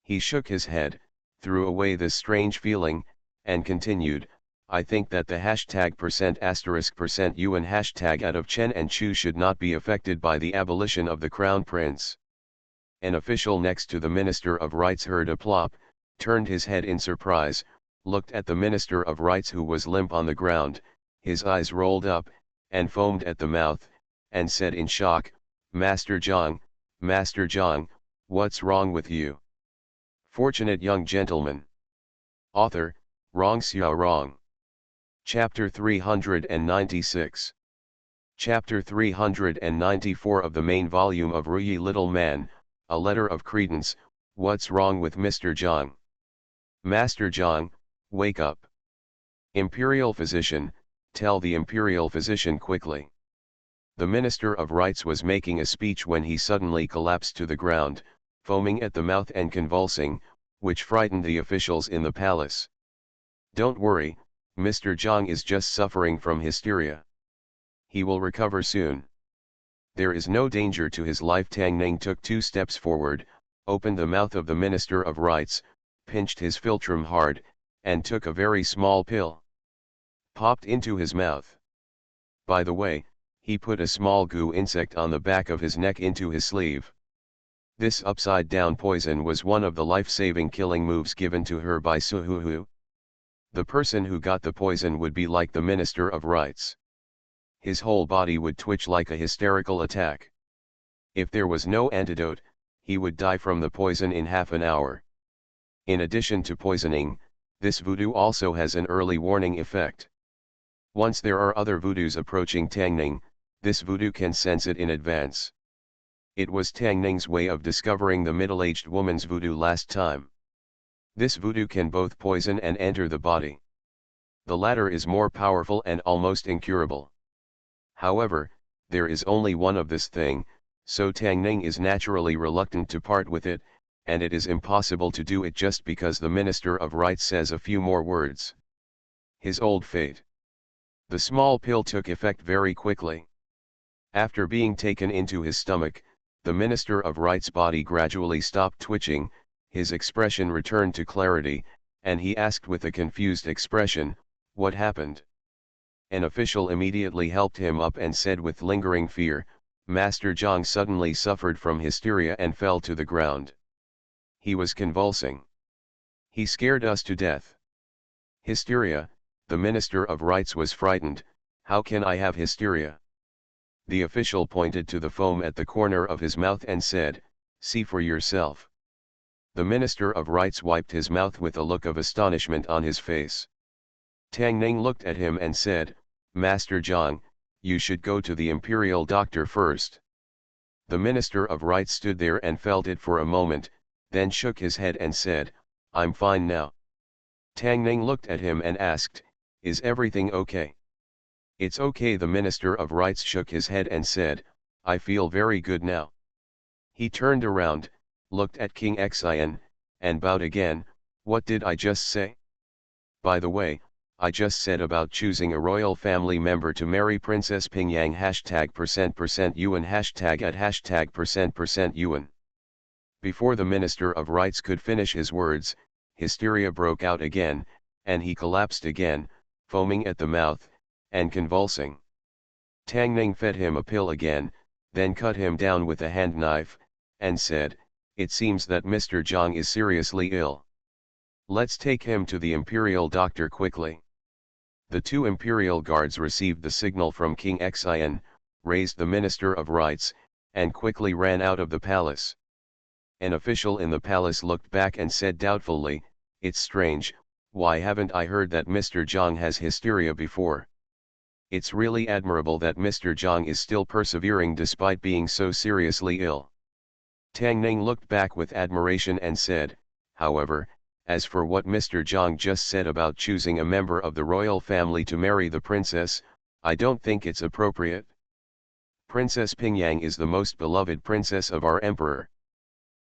He shook his head, threw away this strange feeling, and continued, "I think that the %*%UN hashtag out of Chen and Chu should not be affected by the abolition of the Crown Prince." An official next to the Minister of Rites heard a plop, turned his head in surprise, looked at the Minister of Rites who was limp on the ground, his eyes rolled up, and foamed at the mouth, and said in shock, Master Zhang, what's wrong with you?" Fortunate young gentleman. Author, Rong Xiao Rong. Chapter 396. Chapter 394 of the main volume of Ruyi Little Man, A Letter of Credence, What's Wrong with Mr. Zhang? Master Zhang, wake up. Imperial Physician, tell the Imperial Physician quickly. The Minister of Rites was making a speech when he suddenly collapsed to the ground, foaming at the mouth and convulsing, which frightened the officials in the palace. "Don't worry, Mr. Zhang is just suffering from hysteria. He will recover soon. There is no danger to his life." Tang Ning took 2 steps forward, opened the mouth of the Minister of Rites, pinched his philtrum hard, and took a very small pill. Popped into his mouth. By the way, he put a small goo insect on the back of his neck into his sleeve. This upside-down poison was one of the life-saving killing moves given to her by Suhuhu. The person who got the poison would be like the Minister of Rites. His whole body would twitch like a hysterical attack. If there was no antidote, he would die from the poison in half an hour. In addition to poisoning, this voodoo also has an early warning effect. Once there are other voodoos approaching Tang Ning, this voodoo can sense it in advance. It was Tang Ning's way of discovering the middle-aged woman's voodoo last time. This voodoo can both poison and enter the body. The latter is more powerful and almost incurable. However, there is only one of this thing, so Tang Ning is naturally reluctant to part with it, and it is impossible to do it just because the Minister of Rites says a few more words. His old fate. The small pill took effect very quickly. After being taken into his stomach, the Minister of Rites' body gradually stopped twitching, his expression returned to clarity, and he asked with a confused expression, "What happened?" An official immediately helped him up and said with lingering fear, "Master Zhang suddenly suffered from hysteria and fell to the ground. He was convulsing. He scared us to death." Hysteria, the Minister of Rites was frightened. "How can I have hysteria?" The official pointed to the foam at the corner of his mouth and said, "See for yourself." The Minister of Rites wiped his mouth with a look of astonishment on his face. Tang Ning looked at him and said, Master Zhang, you should go to the imperial doctor first. The Minister of Rites stood there and felt it for a moment, then shook his head and said, I'm fine now. Tang Ning looked at him and asked, is everything okay? It's okay. The Minister of Rites shook his head and said, I feel very good now. He turned around, looked at King Xian, and bowed again. What did I just say? By the way, I just said about choosing a royal family member to marry Princess Pingyang #%% Yuan #% Yuan. Before the Minister of Rites could finish his words, hysteria broke out again, and he collapsed again, foaming at the mouth, and convulsing. Tang Ning fed him a pill again, then cut him down with a hand knife, and said, it seems that Mr. Zhang is seriously ill. Let's take him to the imperial doctor quickly. The two imperial guards received the signal from King Xian, raised the Minister of Rites, and quickly ran out of the palace. An official in the palace looked back and said doubtfully, it's strange, why haven't I heard that Mr. Zhang has hysteria before? It's really admirable that Mr. Zhang is still persevering despite being so seriously ill. Tang Ning looked back with admiration and said, however, as for what Mr. Zhang just said about choosing a member of the royal family to marry the princess, I don't think it's appropriate. Princess Pingyang is the most beloved princess of our emperor.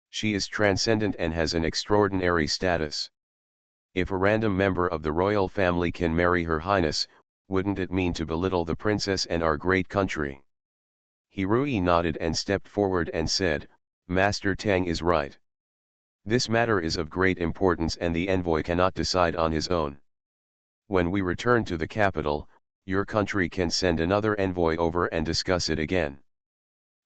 She is transcendent and has an extraordinary status. If a random member of the royal family can marry Her Highness, wouldn't it mean to belittle the princess and our great country? Hirui nodded and stepped forward and said, Master Tang is right. This matter is of great importance and the envoy cannot decide on his own. When we return to the capital, your country can send another envoy over and discuss it again.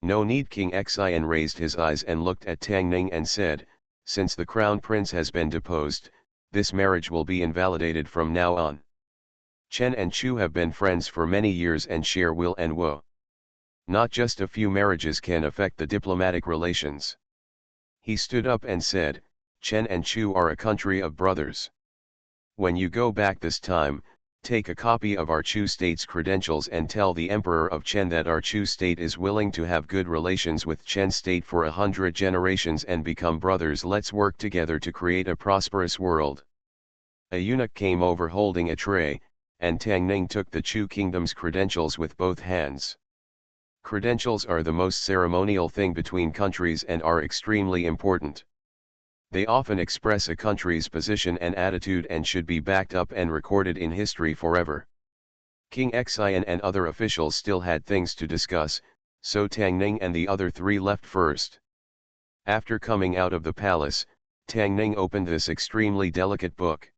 No need. King Xian raised his eyes and looked at Tang Ning and said, since the crown prince has been deposed, this marriage will be invalidated from now on. Chen and Chu have been friends for many years and share will and woe. Not just a few marriages can affect the diplomatic relations. He stood up and said, Chen and Chu are a country of brothers. When you go back this time, take a copy of our Chu state's credentials and tell the Emperor of Chen that our Chu state is willing to have good relations with Chen state for 100 generations and become brothers. Let's work together to create a prosperous world. A eunuch came over holding a tray, and Tang Ning took the Chu kingdom's credentials with both hands. Credentials are the most ceremonial thing between countries and are extremely important. They often express a country's position and attitude and should be backed up and recorded in history forever. King Xian and other officials still had things to discuss, so Tang Ning and the other three left first. After coming out of the palace, Tang Ning opened this extremely delicate book.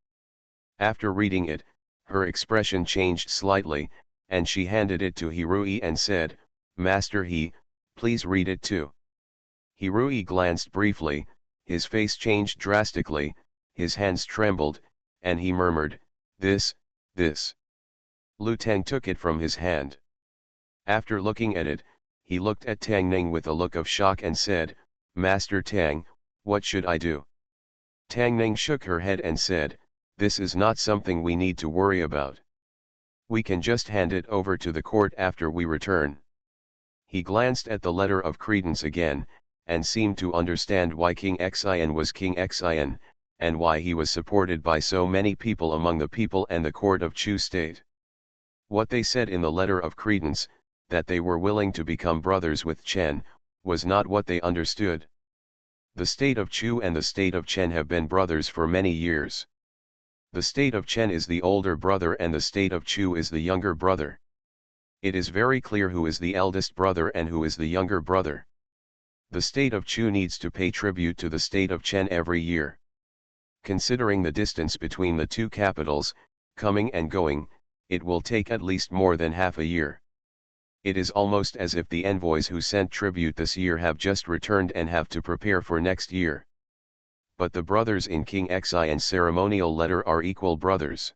After reading it, her expression changed slightly, and she handed it to Hirui and said, Master He, please read it too. Hirui glanced briefly, his face changed drastically, his hands trembled, and he murmured, this. Lu Tang took it from his hand. After looking at it, he looked at Tang Ning with a look of shock and said, Master Tang, what should I do? Tang Ning shook her head and said, this is not something we need to worry about. We can just hand it over to the court after we return. He glanced at the letter of credence again, and seemed to understand why King Xian was King Xian, and why he was supported by so many people among the people and the court of Chu state. What they said in the letter of credence, that they were willing to become brothers with Chen, was not what they understood. The state of Chu and the state of Chen have been brothers for many years. The state of Chen is the older brother and the state of Chu is the younger brother. It is very clear who is the eldest brother and who is the younger brother. The state of Chu needs to pay tribute to the state of Chen every year. Considering the distance between the two capitals, coming and going, it will take at least more than half a year. It is almost as if the envoys who sent tribute this year have just returned and have to prepare for next year. But the brothers in King Xian's ceremonial letter are equal brothers.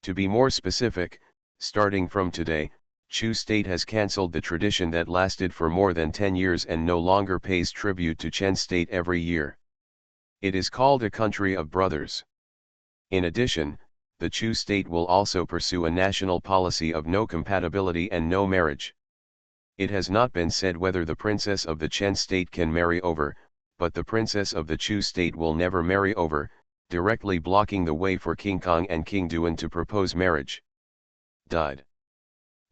To be more specific, starting from today, Chu state has cancelled the tradition that lasted for more than 10 years and no longer pays tribute to Chen state every year. It is called a country of brothers. In addition, the Chu state will also pursue a national policy of no compatibility and no marriage. It has not been said whether the princess of the Chen state can marry over, but the princess of the Chu state will never marry over, directly blocking the way for King Kong and King Duan to propose marriage. Died.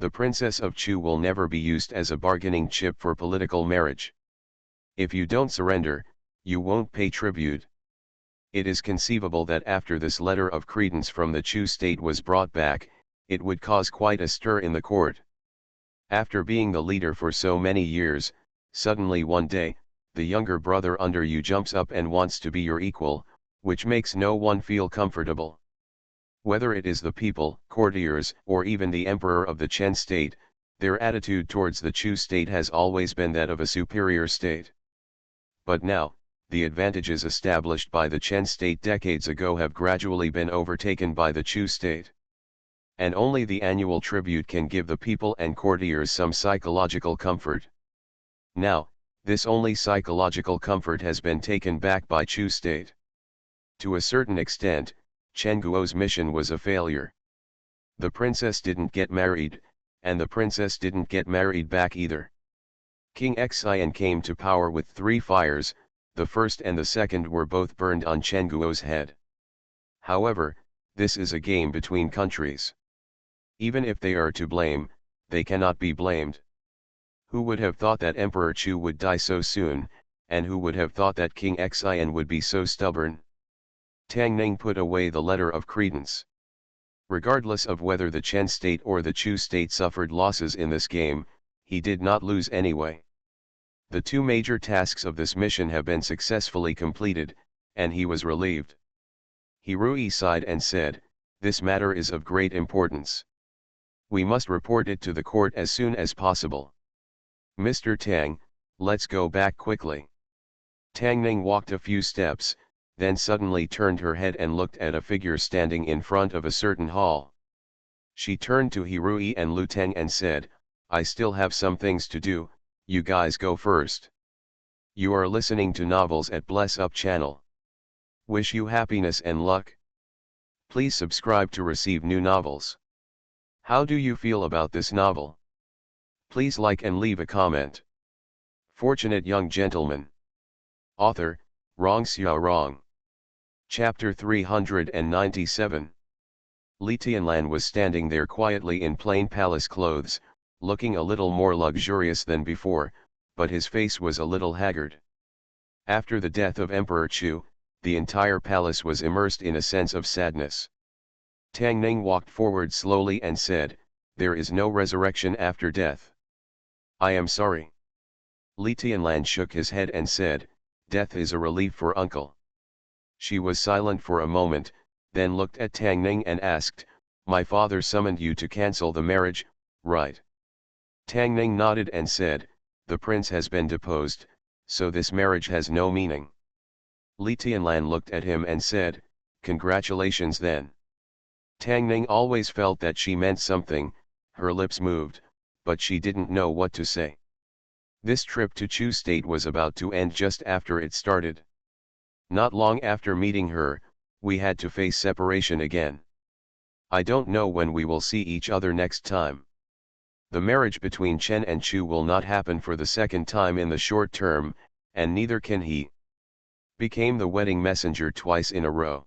The princess of Chu will never be used as a bargaining chip for political marriage. If you don't surrender, you won't pay tribute. It is conceivable that after this letter of credence from the Chu state was brought back, it would cause quite a stir in the court. After being the leader for so many years, suddenly one day, the younger brother under you jumps up and wants to be your equal, which makes no one feel comfortable. Whether it is the people, courtiers, or even the emperor of the Chen state, their attitude towards the Chu state has always been that of a superior state. But now, the advantages established by the Chen state decades ago have gradually been overtaken by the Chu state. And only the annual tribute can give the people and courtiers some psychological comfort. Now, this only psychological comfort has been taken back by Chu state. To a certain extent, Chen Guo's mission was a failure. The princess didn't get married, and the princess didn't get married back either. King Xian came to power with 3 fires, the first and the second were both burned on Chen Guo's head. However, this is a game between countries. Even if they are to blame, they cannot be blamed. Who would have thought that Emperor Chu would die so soon, and who would have thought that King Xian would be so stubborn? Tang Ning put away the letter of credence. Regardless of whether the Chen state or the Chu state suffered losses in this game, he did not lose anyway. The 2 major tasks of this mission have been successfully completed, and he was relieved. He Rui sighed and said, "This matter is of great importance. We must report it to the court as soon as possible. Mr. Tang, let's go back quickly." Tang Ning walked a few steps, then suddenly turned her head and looked at a figure standing in front of a certain hall. She turned to Hirui and Lu Teng and said, "I still have some things to do, you guys go first." You are listening to Novels at Bless Up channel. Wish you happiness and luck. Please subscribe to receive new novels. How do you feel about this novel? Please like and leave a comment. Fortunate Young Gentleman. Author, Rong Xiao Rong. Chapter 397. Li Tianlan was standing there quietly in plain palace clothes, looking a little more luxurious than before, but his face was a little haggard. After the death of Emperor Chu, the entire palace was immersed in a sense of sadness. Tang Ning walked forward slowly and said, "There is no resurrection after death." "I am sorry." Li Tianlan shook his head and said, "Death is a relief for uncle." She was silent for a moment, then looked at Tang Ning and asked, "My father summoned you to cancel the marriage, right?" Tang Ning nodded and said, "The prince has been deposed, so this marriage has no meaning." Li Tianlan looked at him and said, "Congratulations then." Tang Ning always felt that she meant something, her lips moved, but she didn't know what to say. This trip to Chu State was about to end just after it started. Not long after meeting her, we had to face separation again. I don't know when we will see each other next time. The marriage between Chen and Chu will not happen for the second time in the short term, and neither can he. Became the wedding messenger twice in a row.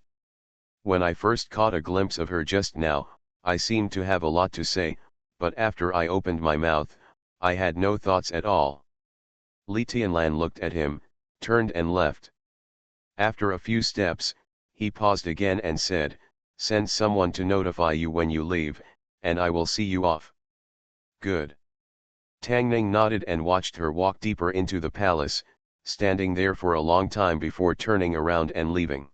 When I first caught a glimpse of her just now, I seemed to have a lot to say, but after I opened my mouth, I had no thoughts at all. Li Tianlan looked at him, turned and left. After a few steps, he paused again and said, "Send someone to notify you when you leave, and I will see you off." "Good." Tang Ning nodded and watched her walk deeper into the palace, standing there for a long time before turning around and leaving.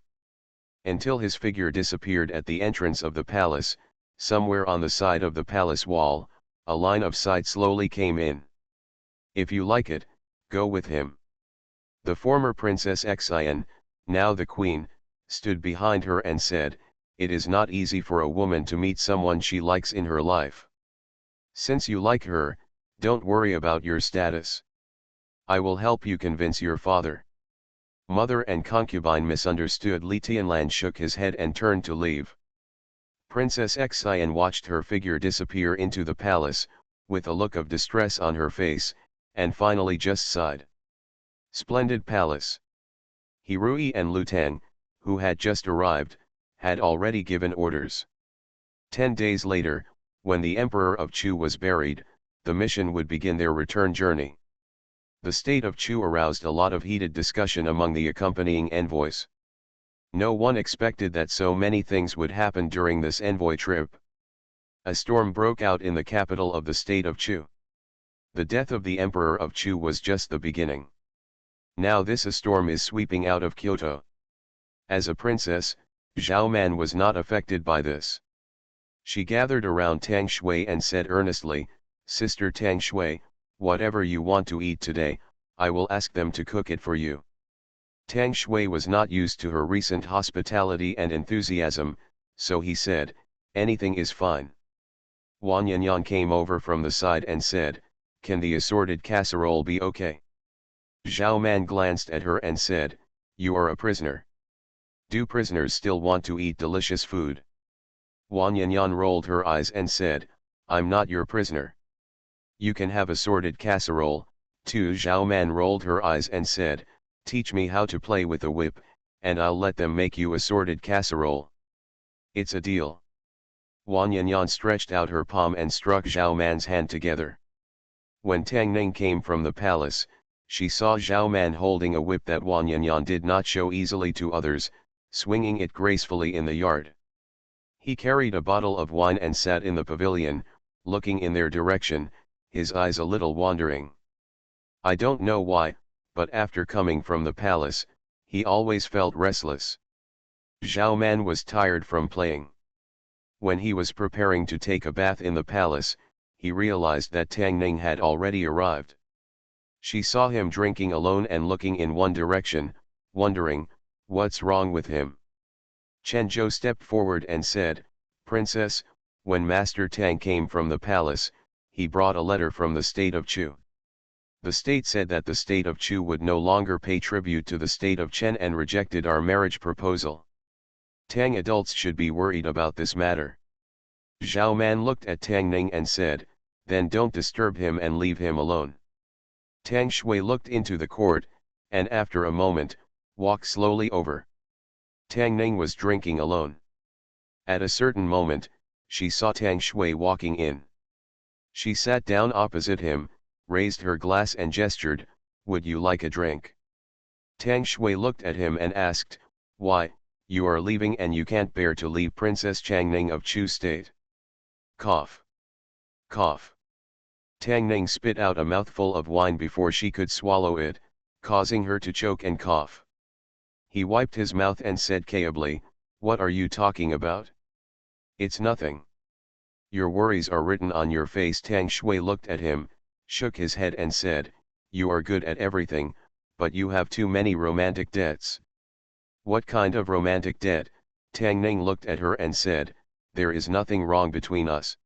Until his figure disappeared at the entrance of the palace, somewhere on the side of the palace wall, a line of sight slowly came in. "If you like it, go with him." The former Princess Xian, now the queen, stood behind her and said, "It is not easy for a woman to meet someone she likes in her life. Since you like her, don't worry about your status. I will help you convince your father." Mother and concubine misunderstood. Li Tianlan shook his head and turned to leave. Princess Xian watched her figure disappear into the palace, with a look of distress on her face, and finally just sighed. Splendid palace. Hirui and Lu Tang, who had just arrived, had already given orders. 10 days later, when the Emperor of Chu was buried, the mission would begin their return journey. The state of Chu aroused a lot of heated discussion among the accompanying envoys. No one expected that so many things would happen during this envoy trip. A storm broke out in the capital of the state of Chu. The death of the Emperor of Chu was just the beginning. Now this a storm is sweeping out of Kyoto. As a princess, Zhao Man was not affected by this. She gathered around Tang Shui and said earnestly, "Sister Tang Shui, whatever you want to eat today, I will ask them to cook it for you." Tang Shui was not used to her recent hospitality and enthusiasm, so he said, "Anything is fine." Wang Yanyan came over from the side and said, "Can the assorted casserole be okay?" Zhao Man glanced at her and said, "You are a prisoner. Do prisoners still want to eat delicious food?" Wang Yanyan rolled her eyes and said, "I'm not your prisoner. You can have assorted casserole, too." Zhao Man rolled her eyes and said, "Teach me how to play with a whip, and I'll let them make you assorted casserole. It's a deal." Wang Yanyan stretched out her palm and struck Zhao Man's hand together. When Tang Ning came from the palace, she saw Zhao Man holding a whip that Wang Yanyan did not show easily to others, swinging it gracefully in the yard. He carried a bottle of wine and sat in the pavilion, looking in their direction, his eyes a little wandering. I don't know why, but after coming from the palace, he always felt restless. Zhao Man was tired from playing. When he was preparing to take a bath in the palace, he realized that Tang Ning had already arrived. She saw him drinking alone and looking in one direction, wondering, what's wrong with him? Chen Zhou stepped forward and said, "Princess, when Master Tang came from the palace, he brought a letter from the state of Chu. The state said that the state of Chu would no longer pay tribute to the state of Chen and rejected our marriage proposal. Tang adults should be worried about this matter." Zhao Man looked at Tang Ning and said, "Then don't disturb him and leave him alone." Tang Shui looked into the court, and after a moment, walked slowly over. Tang Ning was drinking alone. At a certain moment, she saw Tang Shui walking in. She sat down opposite him, raised her glass and gestured, "Would you like a drink?" Tang Shui looked at him and asked, "Why, you are leaving and you can't bear to leave Princess Changning of Chu State." Cough. Cough. Tang Ning spit out a mouthful of wine before she could swallow it, causing her to choke and cough. He wiped his mouth and said caably, "What are you talking about? It's nothing. Your worries are written on your face." Tang Shui looked at him, shook his head and said, "You are good at everything, but you have too many romantic debts." "What kind of romantic debt?" Tang Ning looked at her and said, "There is nothing wrong between us.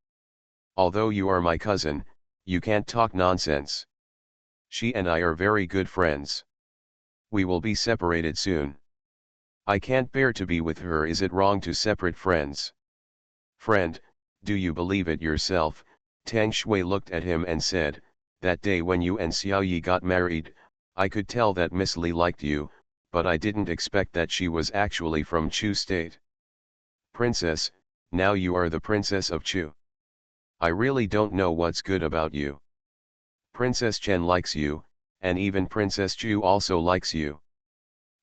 Although you are my cousin, you can't talk nonsense. She and I are very good friends. We will be separated soon. I can't bear to be with her. Is it wrong to separate friends?" "Friend, do you believe it yourself?" Tang Shui looked at him and said, "That day when you and Xiao Yi got married, I could tell that Miss Li liked you, but I didn't expect that she was actually from Chu State. Princess, now you are the Princess of Chu. I really don't know what's good about you. Princess Chen likes you, and even Princess Chu also likes you."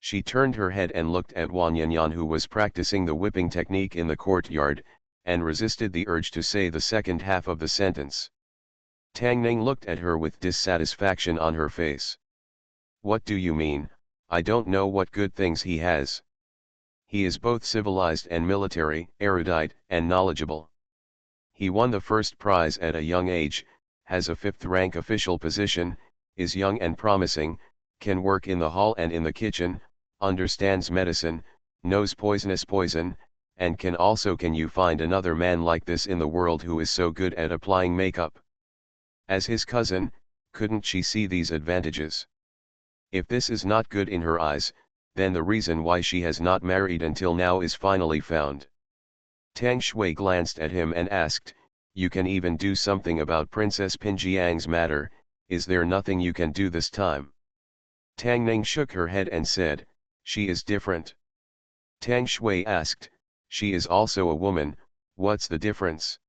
She turned her head and looked at Wang Yanyan, who was practicing the whipping technique in the courtyard, and resisted the urge to say the second half of the sentence. Tang Ning looked at her with dissatisfaction on her face. "What do you mean? I don't know what good things he has. He is both civilized and military, erudite and knowledgeable. He won the first prize at a young age, has a 5th rank official position, is young and promising, can work in the hall and in the kitchen, understands medicine, knows poisonous poison, and can you find another man like this in the world who is so good at applying makeup?" As his cousin, couldn't she see these advantages? If this is not good in her eyes, then the reason why she has not married until now is finally found. Tang Shui glanced at him and asked, "You can even do something about Princess Pinjiang's matter, is there nothing you can do this time?" Tang Ning shook her head and said, "She is different." Tang Shui asked, "She is also a woman, what's the difference?"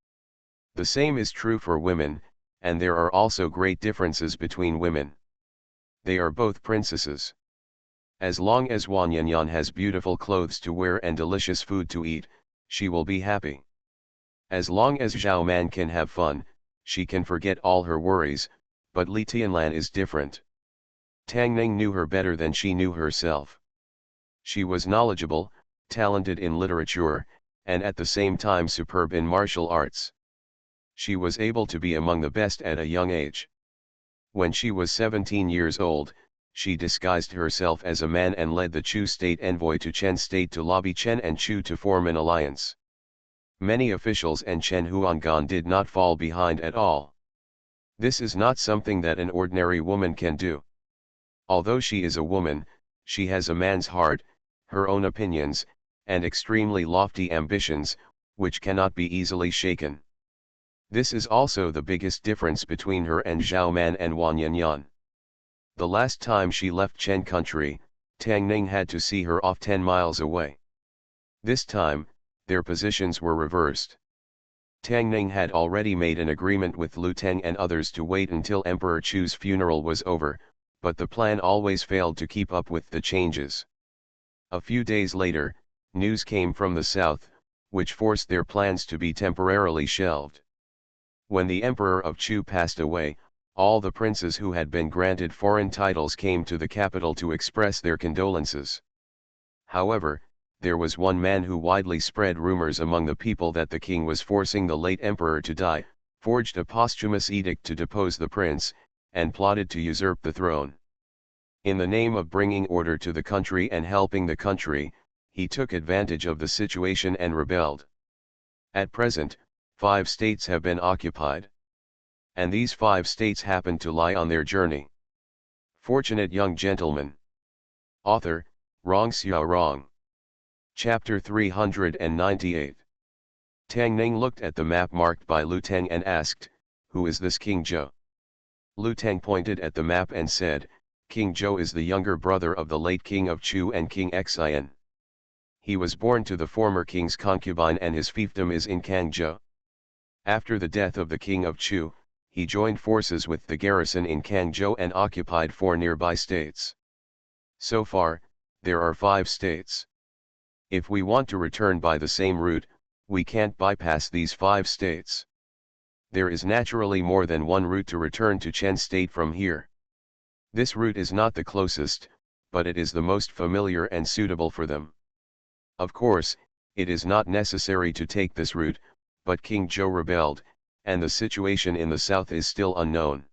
"The same is true for women, and there are also great differences between women. They are both princesses. As long as Wan Yanyan has beautiful clothes to wear and delicious food to eat, she will be happy. As long as Zhao Man can have fun, she can forget all her worries, but Li Tianlan is different." Tang Ning knew her better than she knew herself. She was knowledgeable, talented in literature, and at the same time superb in martial arts. She was able to be among the best at a young age. When she was 17 years old, she disguised herself as a man and led the Chu state envoy to Chen state to lobby Chen and Chu to form an alliance. Many officials and Chen Huanggan did not fall behind at all. This is not something that an ordinary woman can do. Although she is a woman, she has a man's heart, her own opinions, and extremely lofty ambitions, which cannot be easily shaken. This is also the biggest difference between her and Zhao Man and Wan Yanyan. The last time she left Chen country, Tang Ning had to see her off 10 miles away. This time, their positions were reversed. Tang Ning had already made an agreement with Lu Teng and others to wait until Emperor Chu's funeral was over, but the plan always failed to keep up with the changes. A few days later, news came from the south, which forced their plans to be temporarily shelved. When the Emperor of Chu passed away, all the princes who had been granted foreign titles came to the capital to express their condolences. However, there was one man who widely spread rumors among the people that the king was forcing the late emperor to die, forged a posthumous edict to depose the prince, and plotted to usurp the throne. In the name of bringing order to the country and helping the country, he took advantage of the situation and rebelled. At present, 5 states have been occupied. And these 5 states happen to lie on their journey. Fortunate young gentleman. Author, Rong Xiao Rong. Chapter 398. Tang Ning looked at the map marked by Lu Teng and asked, "Who is this King Zhou?" Lu Teng pointed at the map and said, "King Zhou is the younger brother of the late King of Chu and King Xian. He was born to the former king's concubine and his fiefdom is in Kangzhou. After the death of the King of Chu, he joined forces with the garrison in Kangzhou and occupied 4 nearby states. So far, there are 5 states. If we want to return by the same route, we can't bypass these 5 states. There is naturally more than one route to return to Chen state from here. This route is not the closest, but it is the most familiar and suitable for them. Of course, it is not necessary to take this route, but King Zhou rebelled, and the situation in the south is still unknown.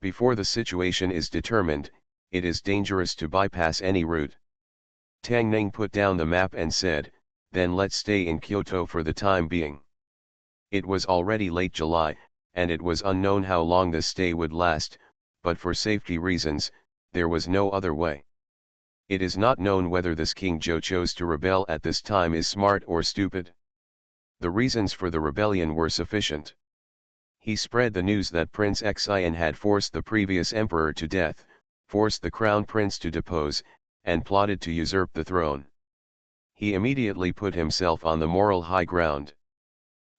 Before the situation is determined, it is dangerous to bypass any route." Tang Ning put down the map and said, "Then let's stay in Kyoto for the time being." It was already late July, and it was unknown how long this stay would last, but for safety reasons, there was no other way. It is not known whether this King Zhou chose to rebel at this time is smart or stupid. The reasons for the rebellion were sufficient. He spread the news that Prince Xian had forced the previous emperor to death, forced the crown prince to depose, and plotted to usurp the throne. He immediately put himself on the moral high ground.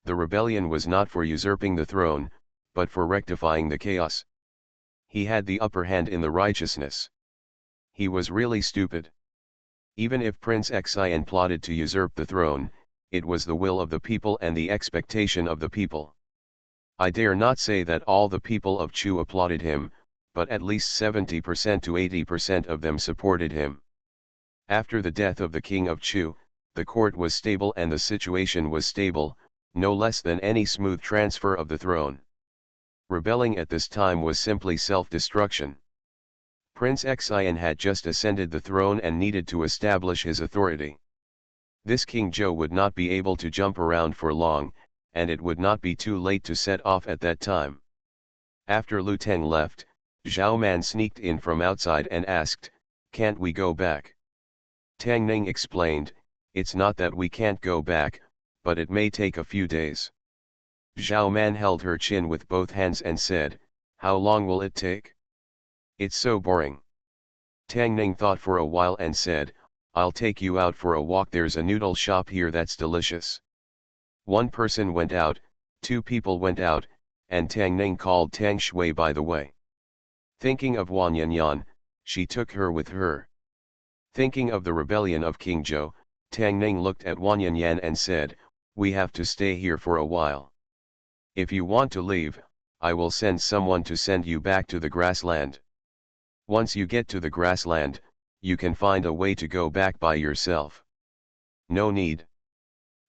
The rebellion was not for usurping the throne, but for rectifying the chaos. He had the upper hand in the righteousness. He was really stupid. Even if Prince Xian plotted to usurp the throne, it was the will of the people and the expectation of the people. I dare not say that all the people of Chu applauded him, but at least 70% to 80% of them supported him. After the death of the king of Chu, the court was stable and the situation was stable, no less than any smooth transfer of the throne. Rebelling at this time was simply self-destruction. Prince Xian had just ascended the throne and needed to establish his authority. This King Zhou would not be able to jump around for long, and it would not be too late to set off at that time. After Lu Teng left, Zhao Man sneaked in from outside and asked, "Can't we go back?" Tang Ning explained, "It's not that we can't go back, but it may take a few days. Zhao Man held her chin with both hands and said, how long will it take? It's so boring. Tang Ning thought for a while and said, I'll take you out for a walk, there's a noodle shop here that's delicious. One person went out, two people went out, and Tang Ning called Tang Shui by the way. Thinking of Wan Yanyan, she took her with her. Thinking of the rebellion of King Zhou, Tang Ning looked at Wan Yanyan and said, we have to stay here for a while. If you want to leave, I will send someone to send you back to the grassland. Once you get to the grassland, you can find a way to go back by yourself. No need.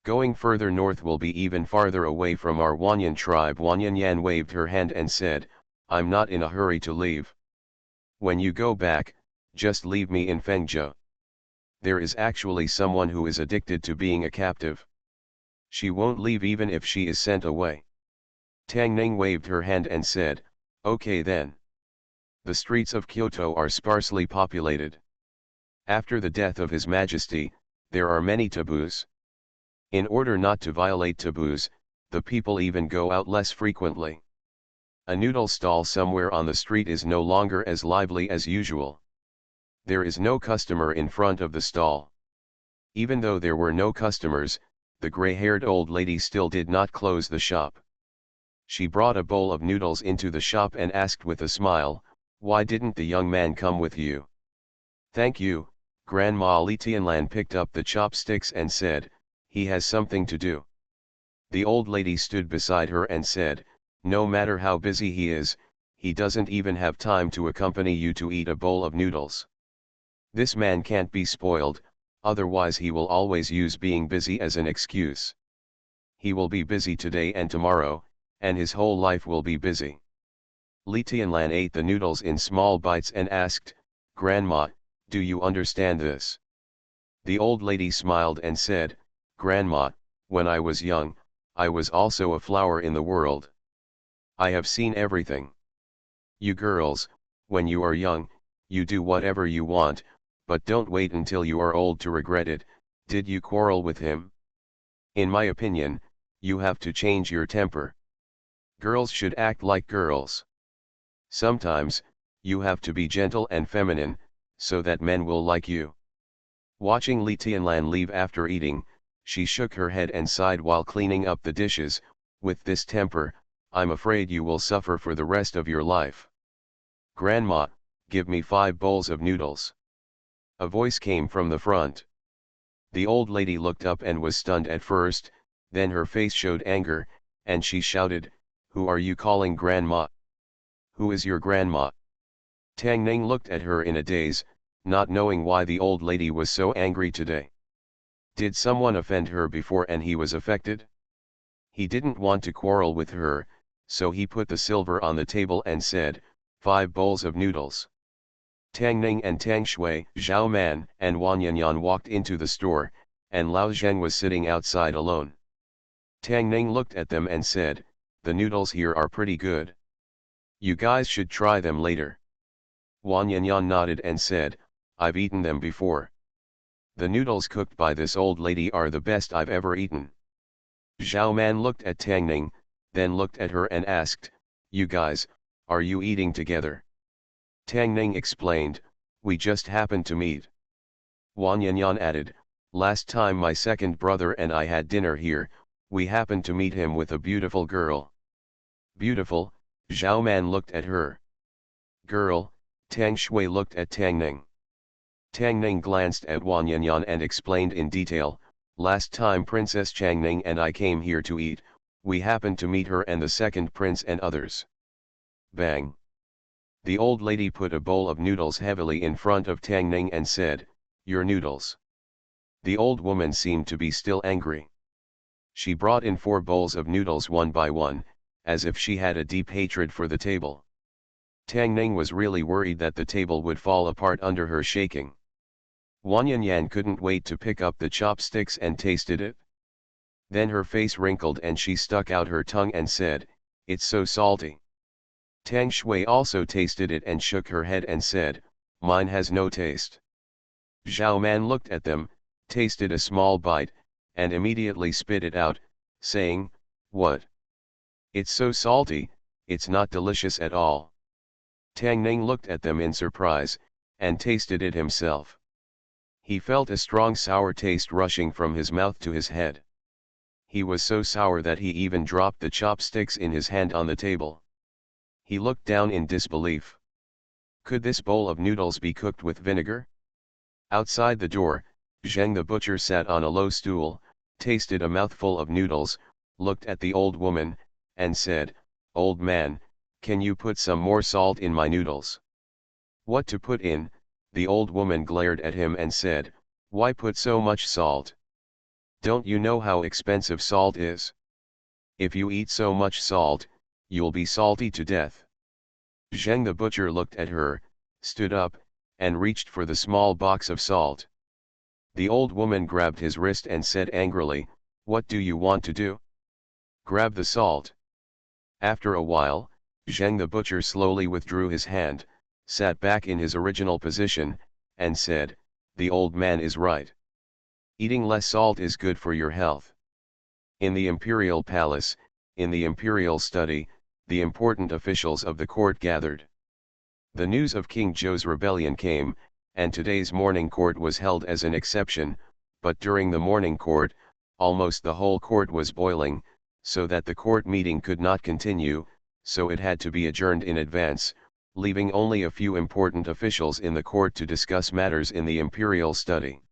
Going further north will be even farther away from our Wanyan tribe. Wan Yanyan waved her hand and said, I'm not in a hurry to leave. When you go back, just leave me in Fengzhou. There is actually someone who is addicted to being a captive. She won't leave even if she is sent away. Tang Ning waved her hand and said, okay then. The streets of Kyoto are sparsely populated. After the death of His Majesty, there are many taboos. In order not to violate taboos, the people even go out less frequently. A noodle stall somewhere on the street is no longer as lively as usual. There is no customer in front of the stall. Even though there were no customers, the gray-haired old lady still did not close the shop. She brought a bowl of noodles into the shop and asked with a smile, why didn't the young man come with you? Thank you, Grandma. Li Tianlan picked up the chopsticks and said, he has something to do. The old lady stood beside her and said, no matter how busy he is, he doesn't even have time to accompany you to eat a bowl of noodles. This man can't be spoiled, otherwise he will always use being busy as an excuse. He will be busy today and tomorrow, and his whole life will be busy. Li Tianlan ate the noodles in small bites and asked, Grandma, do you understand this? The old lady smiled and said, Grandma, when I was young, I was also a flower in the world. I have seen everything. You girls, when you are young, you do whatever you want, but don't wait until you are old to regret it. Did you quarrel with him? In my opinion, you have to change your temper. Girls should act like girls. Sometimes, you have to be gentle and feminine, so that men will like you. Watching Li Tianlan leave after eating, she shook her head and sighed while cleaning up the dishes. With this temper, I'm afraid you will suffer for the rest of your life. Grandma, give me 5 bowls of noodles. A voice came from the front. The old lady looked up and was stunned at first, then her face showed anger, and she shouted, who are you calling grandma? Who is your grandma? Tang Ning looked at her in a daze, not knowing why the old lady was so angry today. Did someone offend her before and he was affected? He didn't want to quarrel with her, so he put the silver on the table and said, 5 bowls of noodles. Tang Ning and Tang Shui, Zhao Man and Wan Yanyan walked into the store, and Lao Zheng was sitting outside alone. Tang Ning looked at them and said, the noodles here are pretty good. You guys should try them later. Wan Yanyan nodded and said, I've eaten them before. The noodles cooked by this old lady are the best I've ever eaten. Zhao Man looked at Tang Ning, then looked at her and asked, you guys, are you eating together? Tang Ning explained, we just happened to meet. Wan Yanyan added, last time my second brother and I had dinner here, we happened to meet him with a beautiful girl. Beautiful, Zhao Man looked at her. Girl, Tang Shui looked at Tang Ning. Tang Ning glanced at Wan Yanyan and explained in detail, last time Princess Chang Ning and I came here to eat, we happened to meet her and the second prince and others. Bang. The old lady put a bowl of noodles heavily in front of Tang Ning and said, your noodles. The old woman seemed to be still angry. She brought in 4 bowls of noodles one by one, as if she had a deep hatred for the table. Tang Ning was really worried that the table would fall apart under her shaking. Wan Yanyan couldn't wait to pick up the chopsticks and tasted it. Then her face wrinkled and she stuck out her tongue and said, it's so salty. Tang Shui also tasted it and shook her head and said, mine has no taste. Zhao Man looked at them, tasted a small bite, and immediately spit it out, saying, "What? It's so salty, it's not delicious at all." Tang Ning looked at them in surprise, and tasted it himself. He felt a strong sour taste rushing from his mouth to his head. He was so sour that he even dropped the chopsticks in his hand on the table. He looked down in disbelief. Could this bowl of noodles be cooked with vinegar? Outside the door, Zheng the butcher sat on a low stool, tasted a mouthful of noodles, looked at the old woman, and said, "Old man, can you put some more salt in my noodles?" "What to put in?" The old woman glared at him and said, "Why put so much salt? Don't you know how expensive salt is? If you eat so much salt, you'll be salty to death." Zheng the butcher looked at her, stood up, and reached for the small box of salt. The old woman grabbed his wrist and said angrily, "What do you want to do? Grab the salt." After a while, Zheng the butcher slowly withdrew his hand, sat back in his original position, and said, "The old man is right. Eating less salt is good for your health." In the imperial palace, in the imperial study, the important officials of the court gathered. The news of King Zhou's rebellion came, and today's morning court was held as an exception, but during the morning court, almost the whole court was boiling, so that the court meeting could not continue, so it had to be adjourned in advance, leaving only a few important officials in the court to discuss matters in the imperial study.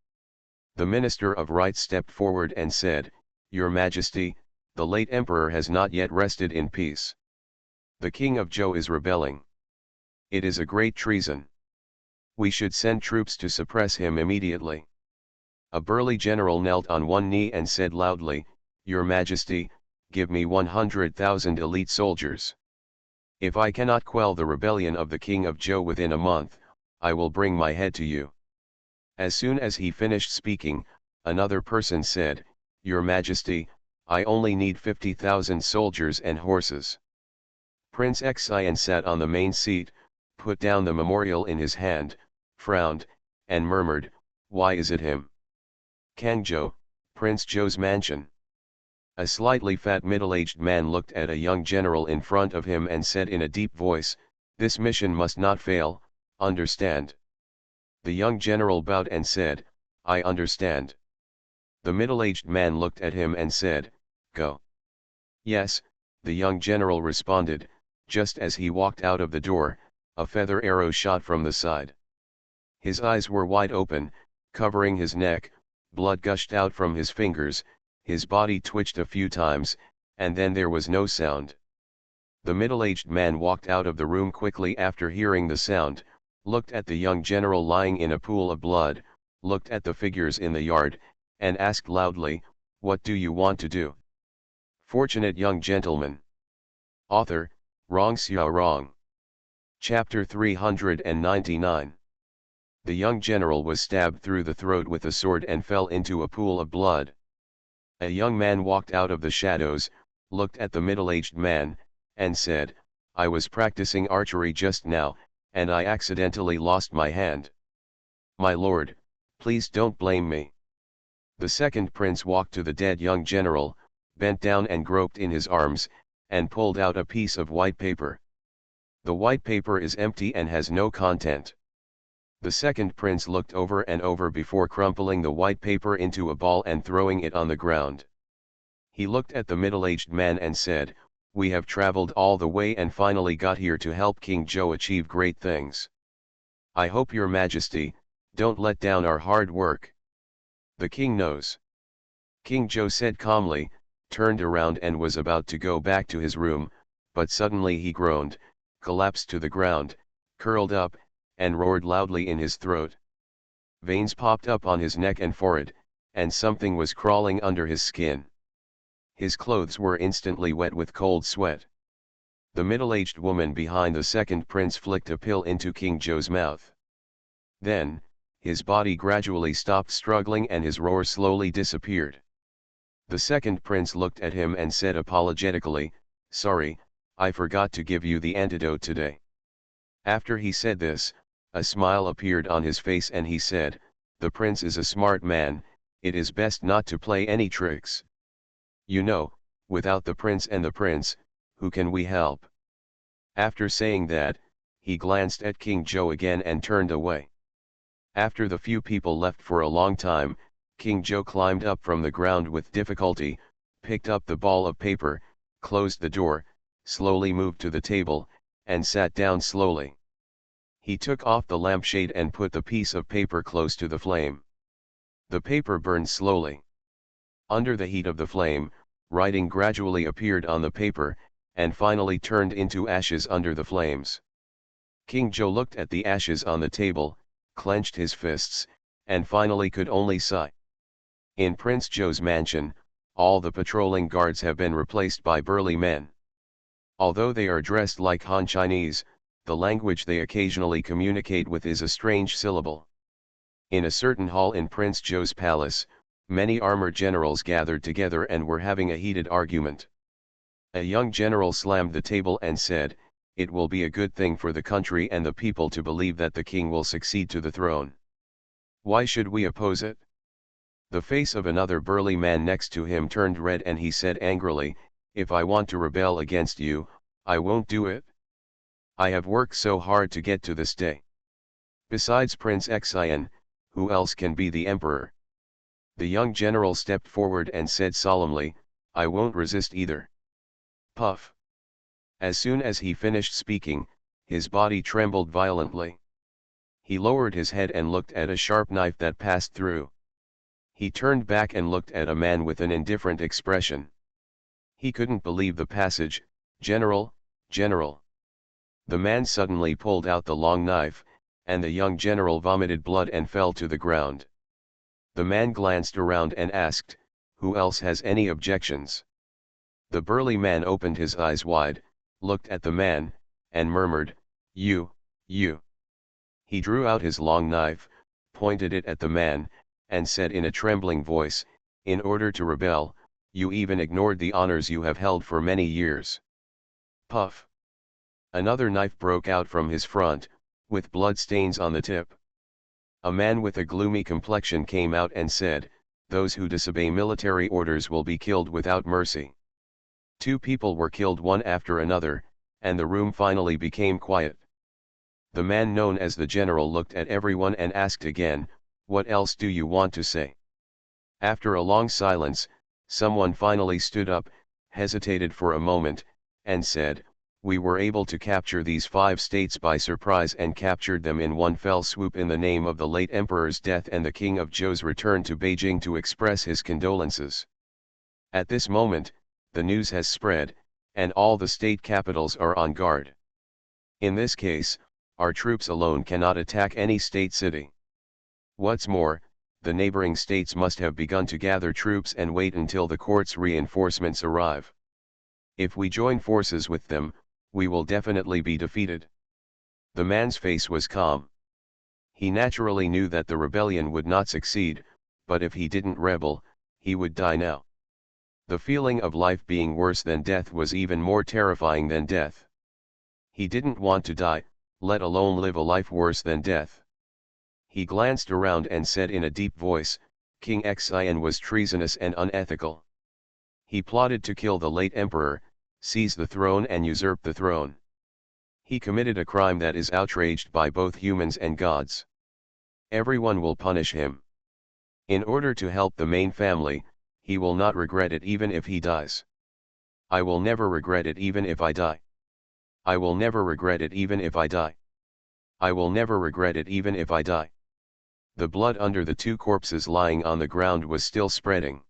The Minister of Rights stepped forward and said, "Your Majesty, the late emperor has not yet rested in peace. The king of Zhou is rebelling. It is a great treason. We should send troops to suppress him immediately." A burly general knelt on one knee and said loudly, "Your Majesty, give me 100,000 elite soldiers. If I cannot quell the rebellion of the king of Zhou within a month, I will bring my head to you." As soon as he finished speaking, another person said, "Your Majesty, I only need 50,000 soldiers and horses." Prince Xian sat on the main seat, put down the memorial in his hand, frowned, and murmured, "Why is it him? Kangzhou, Prince Zhou's mansion." A slightly fat middle-aged man looked at a young general in front of him and said in a deep voice, "This mission must not fail, understand?" The young general bowed and said, "I understand." The middle-aged man looked at him and said, "Go." "Yes," the young general responded. Just as he walked out of the door, a feather arrow shot from the side. His eyes were wide open, covering his neck, blood gushed out from his fingers, his body twitched a few times, and then there was no sound. The middle-aged man walked out of the room quickly after hearing the sound, looked at the young general lying in a pool of blood, looked at the figures in the yard, and asked loudly, "What do you want to do?" Fortunate young gentleman. Author, Rong Xiao Rong. Chapter 399. The young general was stabbed through the throat with a sword and fell into a pool of blood. A young man walked out of the shadows, looked at the middle-aged man, and said, "I was practicing archery just now, and I accidentally lost my hand. My lord, please don't blame me." The second prince walked to the dead young general, bent down and groped in his arms, and pulled out a piece of white paper. The white paper is empty and has no content. The second prince looked over and over before crumpling the white paper into a ball and throwing it on the ground. He looked at the middle-aged man and said, "We have traveled all the way and finally got here to help King Zhou achieve great things. I hope your Majesty, don't let down our hard work. The king knows." King Zhou said calmly, turned around and was about to go back to his room, but suddenly he groaned, collapsed to the ground, curled up, and roared loudly in his throat. Veins popped up on his neck and forehead, and something was crawling under his skin. His clothes were instantly wet with cold sweat. The middle-aged woman behind the second prince flicked a pill into King Zhou's mouth. Then, his body gradually stopped struggling and his roar slowly disappeared. The second prince looked at him and said apologetically, "Sorry, I forgot to give you the antidote today." After he said this, a smile appeared on his face and he said, "The prince is a smart man, it is best not to play any tricks. You know, without the prince and the prince, who can we help? After saying that, he glanced at King Joe again and turned away. After the few people left for a long time, King Joe climbed up from the ground with difficulty, picked up the ball of paper, closed the door, slowly moved to the table, and sat down slowly. He took off the lampshade and put the piece of paper close to the flame. The paper burned slowly. Under the heat of the flame, writing gradually appeared on the paper, and finally turned into ashes under the flames. King Joe looked at the ashes on the table, clenched his fists, and finally could only sigh. In Prince Joe's mansion, all the patrolling guards have been replaced by burly men. Although they are dressed like Han Chinese, the language they occasionally communicate with is a strange syllable. In a certain hall in Prince Joe's palace, many armored generals gathered together and were having a heated argument. A young general slammed the table and said, "It will be a good thing for the country and the people to believe that the king will succeed to the throne. Why should we oppose it?" The face of another burly man next to him turned red and he said angrily, "If I want to rebel against you, I won't do it. I have worked so hard to get to this day. Besides Prince Xian, who else can be the emperor?" The young general stepped forward and said solemnly, "I won't resist either." Puff. As soon as he finished speaking, his body trembled violently. He lowered his head and looked at a sharp knife that passed through. He turned back and looked at a man with an indifferent expression. He couldn't believe the passage, "General, General." The man suddenly pulled out the long knife, and the young general vomited blood and fell to the ground. The man glanced around and asked, "Who else has any objections?" The burly man opened his eyes wide, looked at the man, and murmured, You. He drew out his long knife, pointed it at the man, and said in a trembling voice, "In order to rebel, you even ignored the honors you have held for many years." Puff. Another knife broke out from his front, with blood stains on the tip. A man with a gloomy complexion came out and said, "Those who disobey military orders will be killed without mercy." 2 people were killed one after another, and the room finally became quiet. The man known as the general looked at everyone and asked again, "What else do you want to say?" After a long silence, someone finally stood up, hesitated for a moment, and said, "We were able to capture these 5 states by surprise and captured them in one fell swoop in the name of the late emperor's death and the King of Zhou's return to Beijing to express his condolences. At this moment, the news has spread, and all the state capitals are on guard. In this case, our troops alone cannot attack any state city. What's more, the neighboring states must have begun to gather troops and wait until the court's reinforcements arrive. If we join forces with them, we will definitely be defeated." The man's face was calm. He naturally knew that the rebellion would not succeed, but if he didn't rebel, he would die now. The feeling of life being worse than death was even more terrifying than death. He didn't want to die, let alone live a life worse than death. He glanced around and said in a deep voice, "King Xian was treasonous and unethical. He plotted to kill the late emperor, seize the throne and usurp the throne. He committed a crime that is outraged by both humans and gods. Everyone will punish him. In order to help the main family, he will not regret it even if he dies. I will never regret it even if I die. I will never regret it even if I die. I will never regret it even if I die." The blood under the 2 corpses lying on the ground was still spreading.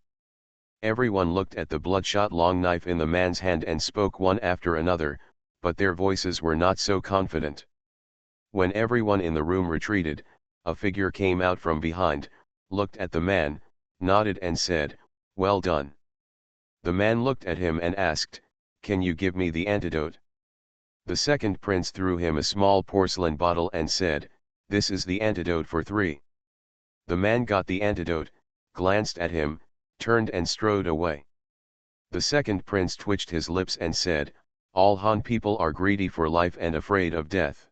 Everyone looked at the bloodshot long knife in the man's hand and spoke one after another, but their voices were not so confident. When everyone in the room retreated, a figure came out from behind, looked at the man, nodded and said, "Well done." The man looked at him and asked, "Can you give me the antidote?" The second prince threw him a small porcelain bottle and said, "This is the antidote for 3." The man got the antidote, glanced at him, turned and strode away. The second prince twitched his lips and said, "All Han people are greedy for life and afraid of death."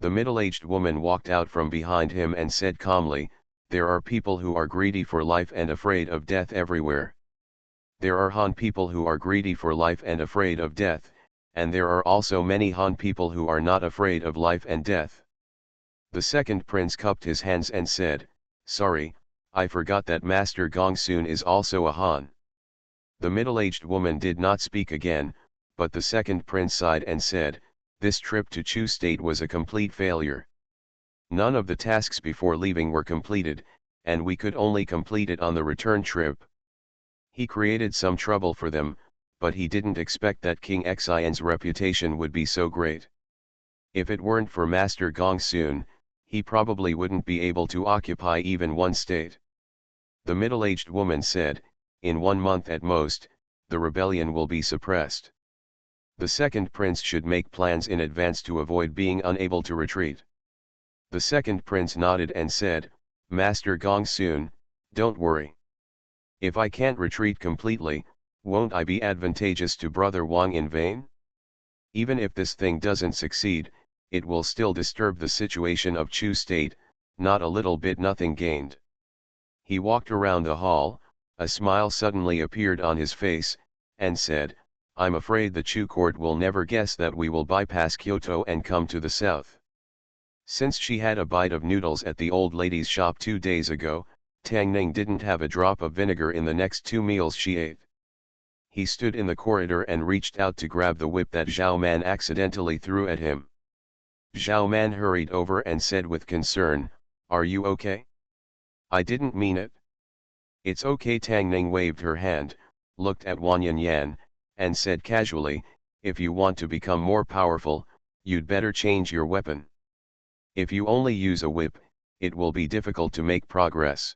The middle-aged woman walked out from behind him and said calmly, There are people who are greedy for life and afraid of death everywhere. There are Han people who are greedy for life and afraid of death, and there are also many Han people who are not afraid of life and death. The second prince cupped his hands and said, "Sorry, I forgot that Master Gongsun is also a Han." The middle-aged woman did not speak again, but the second prince sighed and said, "This trip to Chu State was a complete failure. None of the tasks before leaving were completed, and we could only complete it on the return trip." He created some trouble for them, but he didn't expect that King Xian's reputation would be so great. If it weren't for Master Gongsun, he probably wouldn't be able to occupy even one state. The middle-aged woman said, "In 1 month at most, the rebellion will be suppressed. The second prince should make plans in advance to avoid being unable to retreat." The second prince nodded and said, "Master Gongsun, don't worry. If I can't retreat completely, won't I be advantageous to Brother Wang in vain? Even if this thing doesn't succeed, it will still disturb the situation of Chu State, not a little bit, nothing gained." He walked around the hall, a smile suddenly appeared on his face, and said, "I'm afraid the Chu court will never guess that we will bypass Kyoto and come to the south." Since she had a bite of noodles at the old lady's shop 2 days ago, Tang Ning didn't have a drop of vinegar in the next 2 meals she ate. He stood in the corridor and reached out to grab the whip that Zhao Man accidentally threw at him. Zhao Man hurried over and said with concern, "Are you okay?" "I didn't mean it." "It's okay." Tang Ning waved her hand, looked at Wang Yanyan, and said casually, "If you want to become more powerful, you'd better change your weapon. If you only use a whip, it will be difficult to make progress."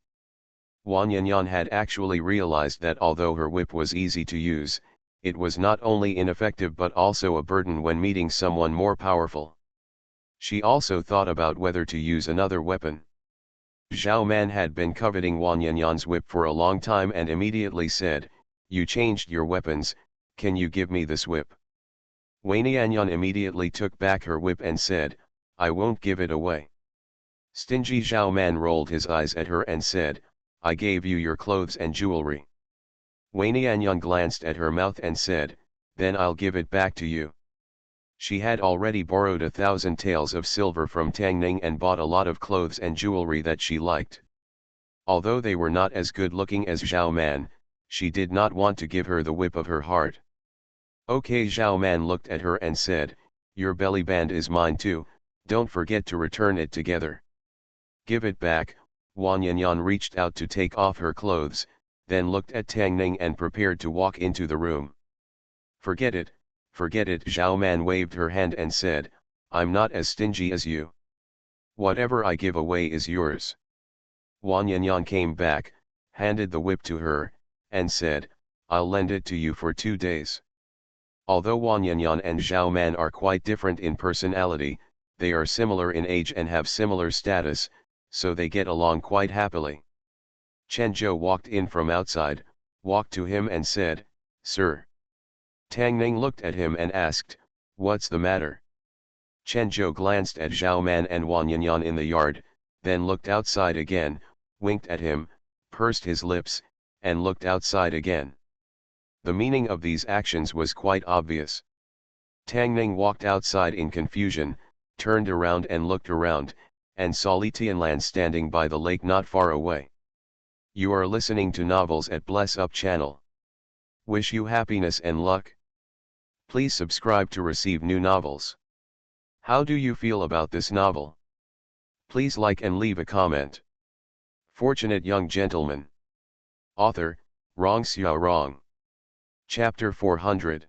Wang Yanyan had actually realized that although her whip was easy to use, it was not only ineffective but also a burden when meeting someone more powerful. She also thought about whether to use another weapon. Zhao Man had been coveting Wang Yanyan's whip for a long time and immediately said, "You changed your weapons, can you give me this whip?" Wang Yanyan immediately took back her whip and said, "I won't give it away." Stingy Zhao Man rolled his eyes at her and said, "I gave you your clothes and jewelry." Wang Yanyan glanced at her mouth and said, "Then I'll give it back to you." She had already borrowed 1,000 taels of silver from Tang Ning and bought a lot of clothes and jewelry that she liked. Although they were not as good looking as Zhao Man, she did not want to give her the whip of her heart. "Okay." Zhao Man looked at her and said, "Your belly band is mine too, don't forget to return it together." "Give it back." Wang Yanyan reached out to take off her clothes, then looked at Tang Ning and prepared to walk into the room. Forget it, Zhao Man waved her hand and said, "I'm not as stingy as you. Whatever I give away is yours." Wang Yanyan came back, handed the whip to her, and said, "I'll lend it to you for 2 days. Although Wang Yanyan and Zhao Man are quite different in personality, they are similar in age and have similar status, so they get along quite happily. Chen Zhou walked in from outside, walked to him and said, "Sir." Tang Ning looked at him and asked, "What's the matter?" Chen Zhou glanced at Zhao Man and Wang Yanyan in the yard, then looked outside again, winked at him, pursed his lips, and looked outside again. The meaning of these actions was quite obvious. Tang Ning walked outside in confusion, turned around and looked around, and saw Li Tianlan standing by the lake not far away. You are listening to Novels at Bless Up channel. Wish you happiness and luck. Please subscribe to receive new novels. How do you feel about this novel? Please like and leave a comment. Fortunate Young Gentleman. Author, Rong Xiaorong. Chapter 400.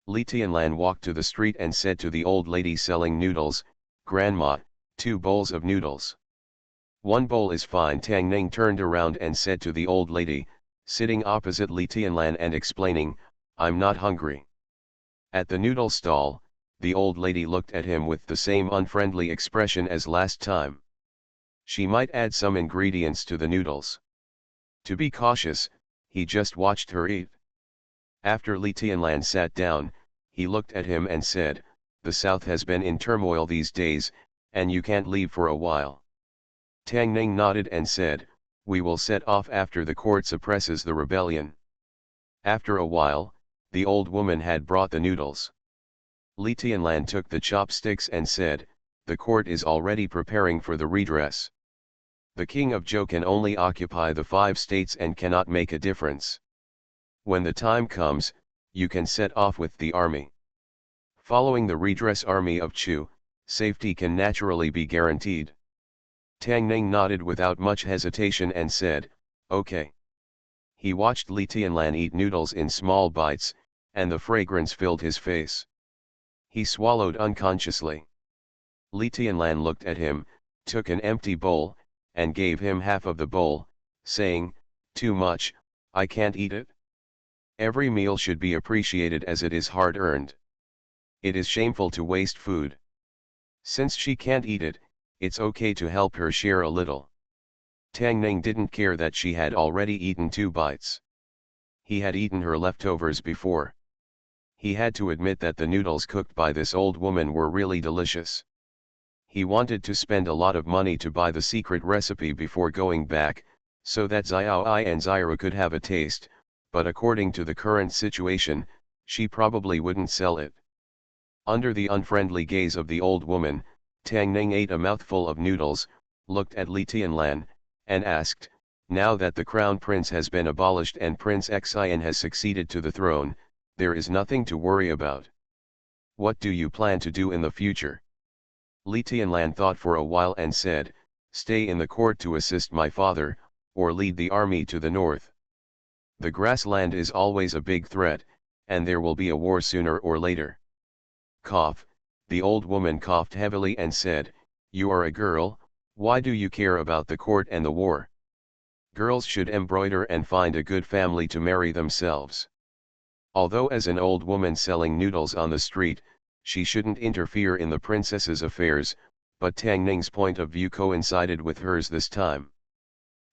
Li Tianlan walked to the street and said to the old lady selling noodles, "Grandma, 2 bowls of noodles." "1 bowl is fine." Tang Ning turned around and said to the old lady, sitting opposite Li Tianlan and explaining, "I'm not hungry." At the noodle stall, the old lady looked at him with the same unfriendly expression as last time. She might add some ingredients to the noodles. To be cautious, he just watched her eat. After Li Tianlan sat down, he looked at him and said, "The South has been in turmoil these days, and you can't leave for a while. Tang Ning nodded and said, "We will set off after the court suppresses the rebellion." After a while, the old woman had brought the noodles. Li Tianlan took the chopsticks and said, "The court is already preparing for the redress. The king of Zhou can only occupy the 5 states and cannot make a difference. When the time comes, you can set off with the army. Following the redress army of Chu, safety can naturally be guaranteed." Tang Ning nodded without much hesitation and said, "Okay." He watched Li Tianlan eat noodles in small bites, and the fragrance filled his face. He swallowed unconsciously. Li Tianlan looked at him, took an empty bowl, and gave him half of the bowl, saying, "Too much, I can't eat it. Every meal should be appreciated as it is hard-earned. It is shameful to waste food. Since she can't eat it, it's okay to help her share a little." Tang Ning didn't care that she had already eaten 2 bites. He had eaten her leftovers before. He had to admit that the noodles cooked by this old woman were really delicious. He wanted to spend a lot of money to buy the secret recipe before going back, so that Xiao Ai and Xiru could have a taste, but according to the current situation, she probably wouldn't sell it. Under the unfriendly gaze of the old woman, Tang Ning ate a mouthful of noodles, looked at Li Tianlan, and asked, "Now that the crown prince has been abolished and Prince Xian has succeeded to the throne, there is nothing to worry about. What do you plan to do in the future?" Li Tianlan thought for a while and said, "Stay in the court to assist my father, or lead the army to the north. The grassland is always a big threat, and there will be a war sooner or later." Cough, the old woman coughed heavily and said, "You are a girl, why do you care about the court and the war? Girls should embroider and find a good family to marry themselves." Although as an old woman selling noodles on the street, she shouldn't interfere in the princess's affairs, but Tang Ning's point of view coincided with hers this time.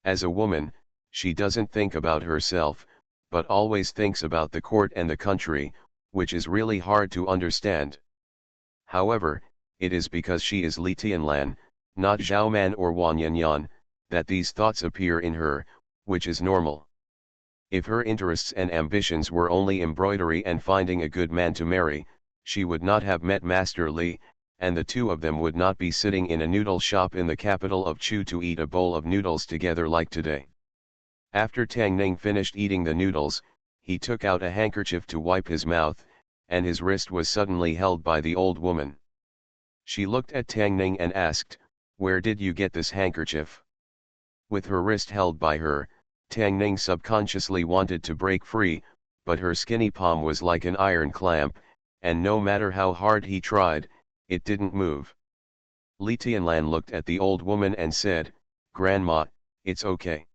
As a woman, she doesn't think about herself, but always thinks about the court and the country, which is really hard to understand. However, it is because she is Li Tianlan, not Zhao Man or Wan Yanyan, that these thoughts appear in her, which is normal. If her interests and ambitions were only embroidery and finding a good man to marry, she would not have met Master Li, and the two of them would not be sitting in a noodle shop in the capital of Chu to eat a bowl of noodles together like today. After Tang Ning finished eating the noodles, he took out a handkerchief to wipe his mouth, and his wrist was suddenly held by the old woman. She looked at Tang Ning and asked, "Where did you get this handkerchief?" With her wrist held by her, Tang Ning subconsciously wanted to break free, but her skinny palm was like an iron clamp, and no matter how hard he tried, it didn't move. Li Tianlan looked at the old woman and said, "Grandma, it's okay."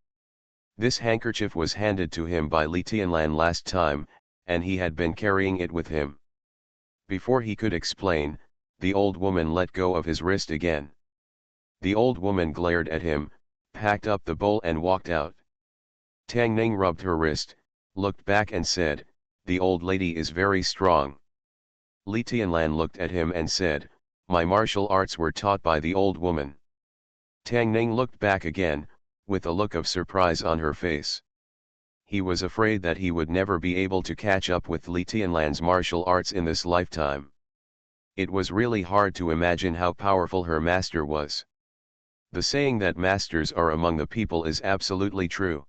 This handkerchief was handed to him by Li Tianlan last time, and he had been carrying it with him. Before he could explain, the old woman let go of his wrist again. The old woman glared at him, packed up the bowl and walked out. Tang Ning rubbed her wrist, looked back and said, "The old lady is very strong." Li Tianlan looked at him and said, "My martial arts were taught by the old woman." Tang Ning looked back again, with a look of surprise on her face. He was afraid that he would never be able to catch up with Li Tianlan's martial arts in this lifetime. It was really hard to imagine how powerful her master was. The saying that masters are among the people is absolutely true.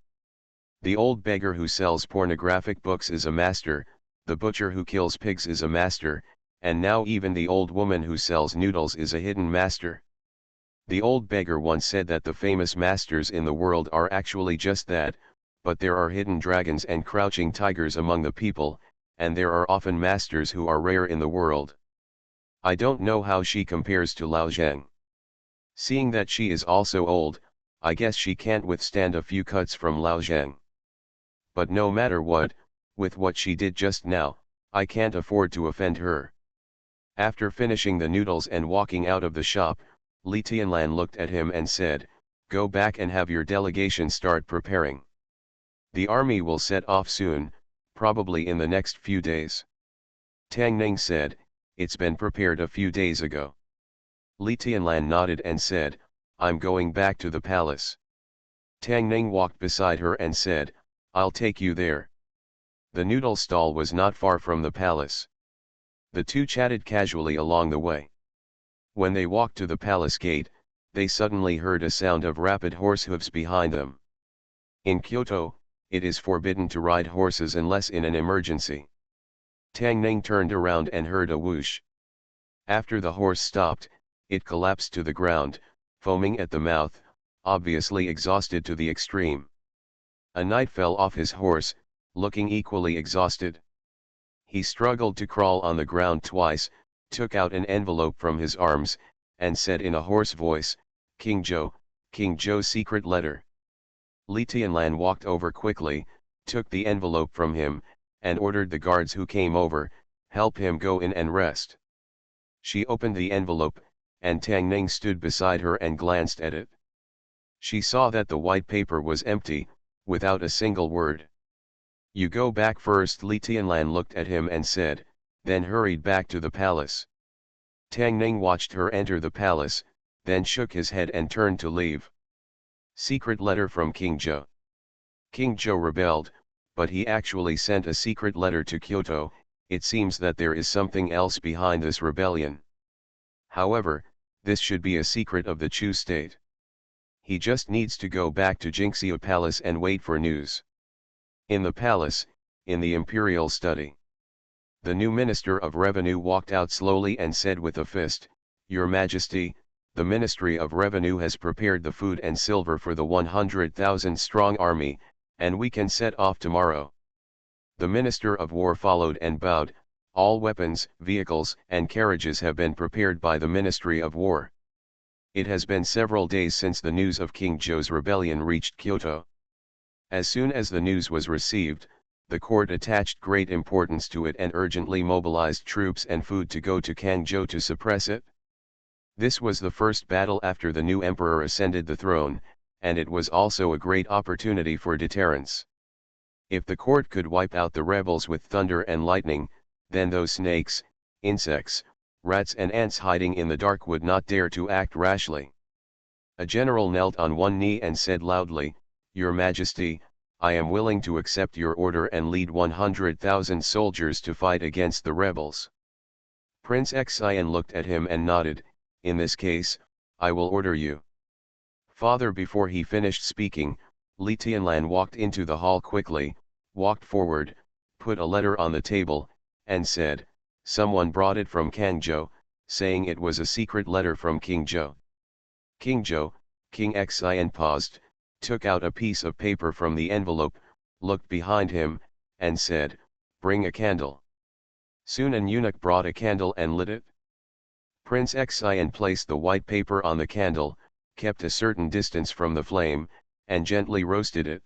The old beggar who sells pornographic books is a master, the butcher who kills pigs is a master, and now even the old woman who sells noodles is a hidden master. The old beggar once said that the famous masters in the world are actually just that, but there are hidden dragons and crouching tigers among the people, and there are often masters who are rare in the world. I don't know how she compares to Lao Zheng. Seeing that she is also old, I guess she can't withstand a few cuts from Lao Zheng. But no matter what, with what she did just now, I can't afford to offend her. After finishing the noodles and walking out of the shop, Li Tianlan looked at him and said, "Go back and have your delegation start preparing. The army will set off soon, probably in the next few days." Tang Ning said, "It's been prepared a few days ago." Li Tianlan nodded and said, I'm going back to the palace. Tang Ning walked beside her and said, I'll take you there. The noodle stall was not far from the palace. The two chatted casually along the way. When they walked to the palace gate, they suddenly heard a sound of rapid horse hooves behind them. In Kyoto, it is forbidden to ride horses unless in an emergency. Tang Ning turned around and heard a whoosh. After the horse stopped, it collapsed to the ground, foaming at the mouth, obviously exhausted to the extreme. A knight fell off his horse, looking equally exhausted. He struggled to crawl on the ground twice, took out an envelope from his arms, and said in a hoarse voice, King Zhou's secret letter. Li Tianlan walked over quickly, took the envelope from him, and ordered the guards who came over, help him go in and rest. She opened the envelope, and Tang Ning stood beside her and glanced at it. She saw that the white paper was empty, without a single word. You go back first, Li Tianlan looked at him and said, then hurried back to the palace. Tang Ning watched her enter the palace, then shook his head and turned to leave. Secret letter from King Zhou. King Zhou rebelled, but he actually sent a secret letter to Kyoto. It seems that there is something else behind this rebellion. However, this should be a secret of the Chu state. He just needs to go back to Jingxia Palace and wait for news. In the palace, in the imperial study. The new Minister of Revenue walked out slowly and said with a fist, Your Majesty, the Ministry of Revenue has prepared the food and silver for the 100,000 strong army, and we can set off tomorrow. The Minister of War followed and bowed, all weapons, vehicles, and carriages have been prepared by the Ministry of War. It has been several days since the news of King Zhou's rebellion reached Kyoto. As soon as the news was received, the court attached great importance to it and urgently mobilized troops and food to go to Kangzhou to suppress it. This was the first battle after the new emperor ascended the throne, and it was also a great opportunity for deterrence. If the court could wipe out the rebels with thunder and lightning, then those snakes, insects, rats and ants hiding in the dark would not dare to act rashly. A general knelt on one knee and said loudly, Your Majesty, I am willing to accept your order and lead 100,000 soldiers to fight against the rebels. Prince Xian looked at him and nodded, In this case, I will order you. Father, before he finished speaking, Li Tianlan walked into the hall quickly, walked forward, put a letter on the table, and said, Someone brought it from Kangzhou, saying it was a secret letter from King Zhou. King Xian paused, took out a piece of paper from the envelope, looked behind him, and said, Bring a candle. Soon an eunuch brought a candle and lit it. Prince Xian placed the white paper on the candle, kept a certain distance from the flame, and gently roasted it.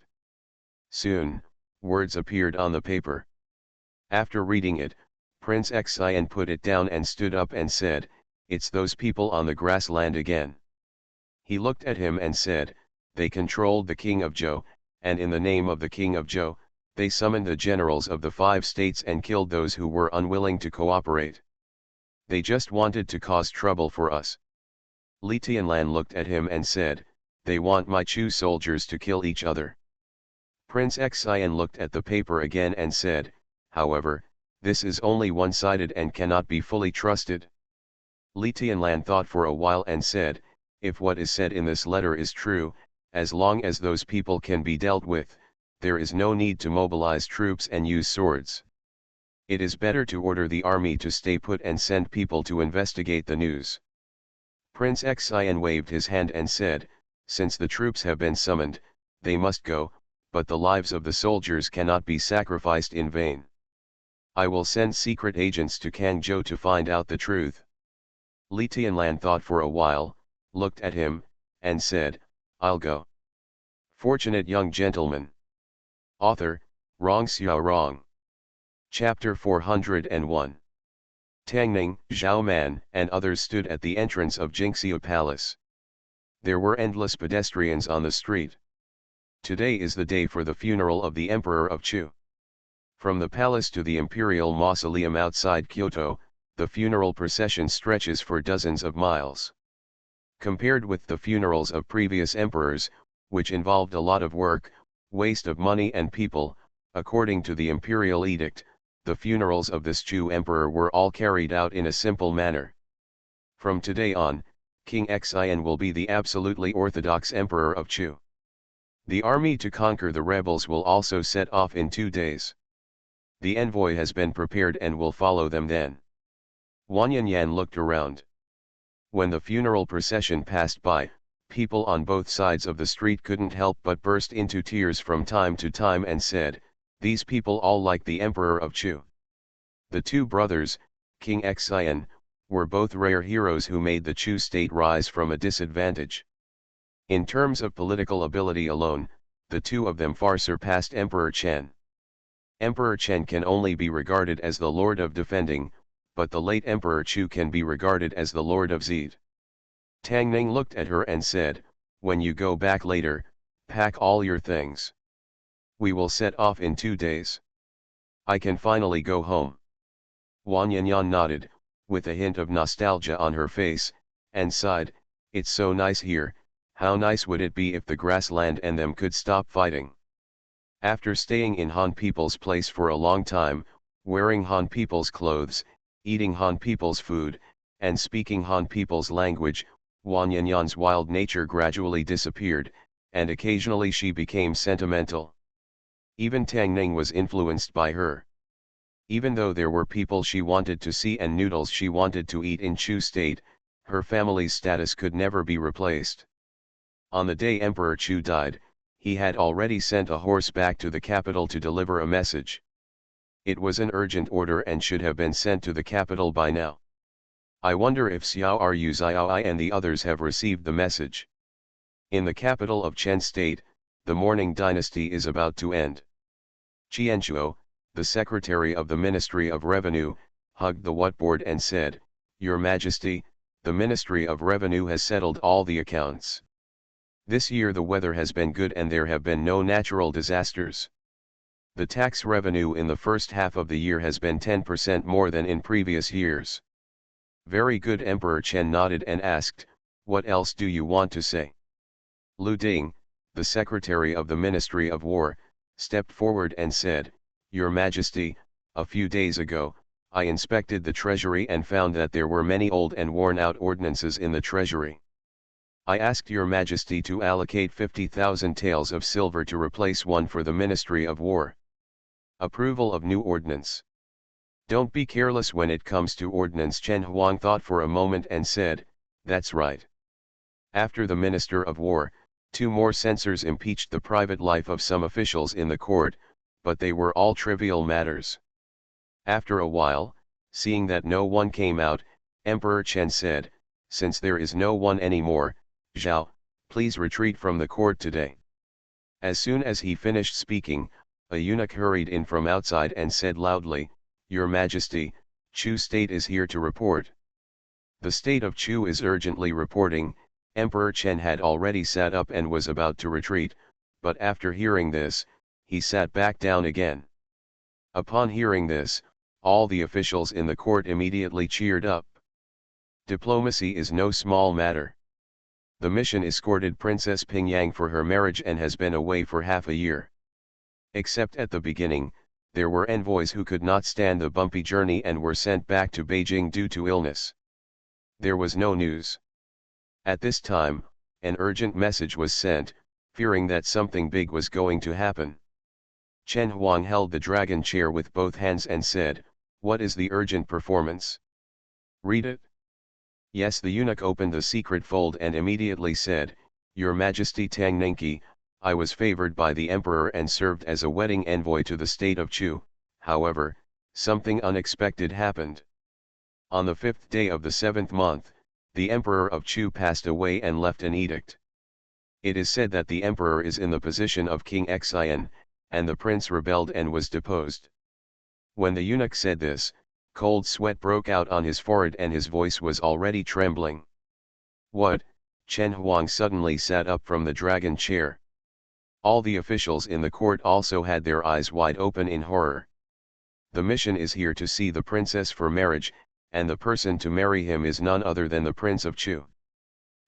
Soon, words appeared on the paper. After reading it, Prince Xian put it down and stood up and said, It's those people on the grassland again. He looked at him and said, They controlled the king of Zhou, and in the name of the king of Zhou, they summoned the generals of the 5 states and killed those who were unwilling to cooperate. They just wanted to cause trouble for us. Li Tianlan looked at him and said, They want my Chu soldiers to kill each other. Prince Xian looked at the paper again and said, However, this is only one-sided and cannot be fully trusted. Li Tianlan thought for a while and said, If what is said in this letter is true, as long as those people can be dealt with, there is no need to mobilize troops and use swords. It is better to order the army to stay put and send people to investigate the news. Prince Xian waved his hand and said, Since the troops have been summoned, they must go, but the lives of the soldiers cannot be sacrificed in vain. I will send secret agents to Kangzhou to find out the truth. Li Tianlan thought for a while, looked at him, and said, I'll go. Fortunate young gentleman. Author, Rong Xiao Rong. Chapter 401. Tang Ning, Zhao Man, and others stood at the entrance of Jingxia Palace. There were endless pedestrians on the street. Today is the day for the funeral of the Emperor of Chu. From the palace to the imperial mausoleum outside Kyoto, the funeral procession stretches for dozens of miles. Compared with the funerals of previous emperors, which involved a lot of work, waste of money and people, according to the imperial edict, the funerals of this Chu emperor were all carried out in a simple manner. From today on, King Xian will be the absolutely orthodox emperor of Chu. The army to conquer the rebels will also set off in 2 days. The envoy has been prepared and will follow them then. Wang Yanyan looked around. When the funeral procession passed by, people on both sides of the street couldn't help but burst into tears from time to time and said, "These people all like the emperor of Chu." The two brothers, King Xian, were both rare heroes who made the Chu state rise from a disadvantage. In terms of political ability alone, the two of them far surpassed Emperor Chen. Emperor Chen can only be regarded as the Lord of Defending, but the late Emperor Chu can be regarded as the Lord of Zed. Tang Ning looked at her and said, "When you go back later, pack all your things. We will set off in 2 days. I can finally go home." Wang Yanyan nodded, with a hint of nostalgia on her face, and sighed, "It's so nice here, how nice would it be if the grassland and them could stop fighting." After staying in Han people's place for a long time, wearing Han people's clothes, eating Han people's food, and speaking Han people's language, Wang Yanyan's wild nature gradually disappeared, and occasionally she became sentimental. Even Tang Ning was influenced by her. Even though there were people she wanted to see and noodles she wanted to eat in Chu state, her family's status could never be replaced. On the day Emperor Chu died, he had already sent a horse back to the capital to deliver a message. It was an urgent order and should have been sent to the capital by now. I wonder if Xiao Ru Xiaoi and the others have received the message. In the capital of Chen State, the mourning dynasty is about to end. Qianchuo, the secretary of the Ministry of Revenue, hugged the whiteboard and said, "Your Majesty, the Ministry of Revenue has settled all the accounts. This year the weather has been good and there have been no natural disasters. The tax revenue in the first half of the year has been 10% more than in previous years." "Very good." Emperor Chen nodded and asked, "What else do you want to say?" Lu Ding, the secretary of the Ministry of War, stepped forward and said, "Your Majesty, a few days ago, I inspected the treasury and found that there were many old and worn-out ordinances in the treasury. I asked your Majesty to allocate 50,000 taels of silver to replace one for the Ministry of War. Approval of new ordinance. Don't be careless when it comes to ordinance." Chen Huang thought for a moment and said, "That's right." After the Minister of War, 2 more censors impeached the private life of some officials in the court, but they were all trivial matters. After a while, seeing that no one came out, Emperor Chen said, "Since there is no one anymore, Zhao, please retreat from the court today." As soon as he finished speaking, a eunuch hurried in from outside and said loudly, "Your Majesty, Chu state is here to report." The state of Chu is urgently reporting. Emperor Chen had already sat up and was about to retreat, but after hearing this, he sat back down again. Upon hearing this, all the officials in the court immediately cheered up. Diplomacy is no small matter. The mission escorted Princess Pingyang for her marriage and has been away for half a year. Except at the beginning, there were envoys who could not stand the bumpy journey and were sent back to Beijing due to illness. There was no news. At this time, an urgent message was sent, fearing that something big was going to happen. Chen Huang held the dragon chair with both hands and said, "What is the urgent performance?" "Read it." Yes, the eunuch opened the secret fold and immediately said, "Your Majesty Tang Ninki, I was favored by the emperor and served as a wedding envoy to the state of Chu. However, something unexpected happened. On the 5th day of the 7th month, the emperor of Chu passed away and left an edict. It is said that the emperor is in the position of King Xian, and the prince rebelled and was deposed." When the eunuch said this, cold sweat broke out on his forehead and his voice was already trembling. "What?" Chen Huang suddenly sat up from the dragon chair. All the officials in the court also had their eyes wide open in horror. "The mission is here to see the princess for marriage, and the person to marry him is none other than the Prince of Chu."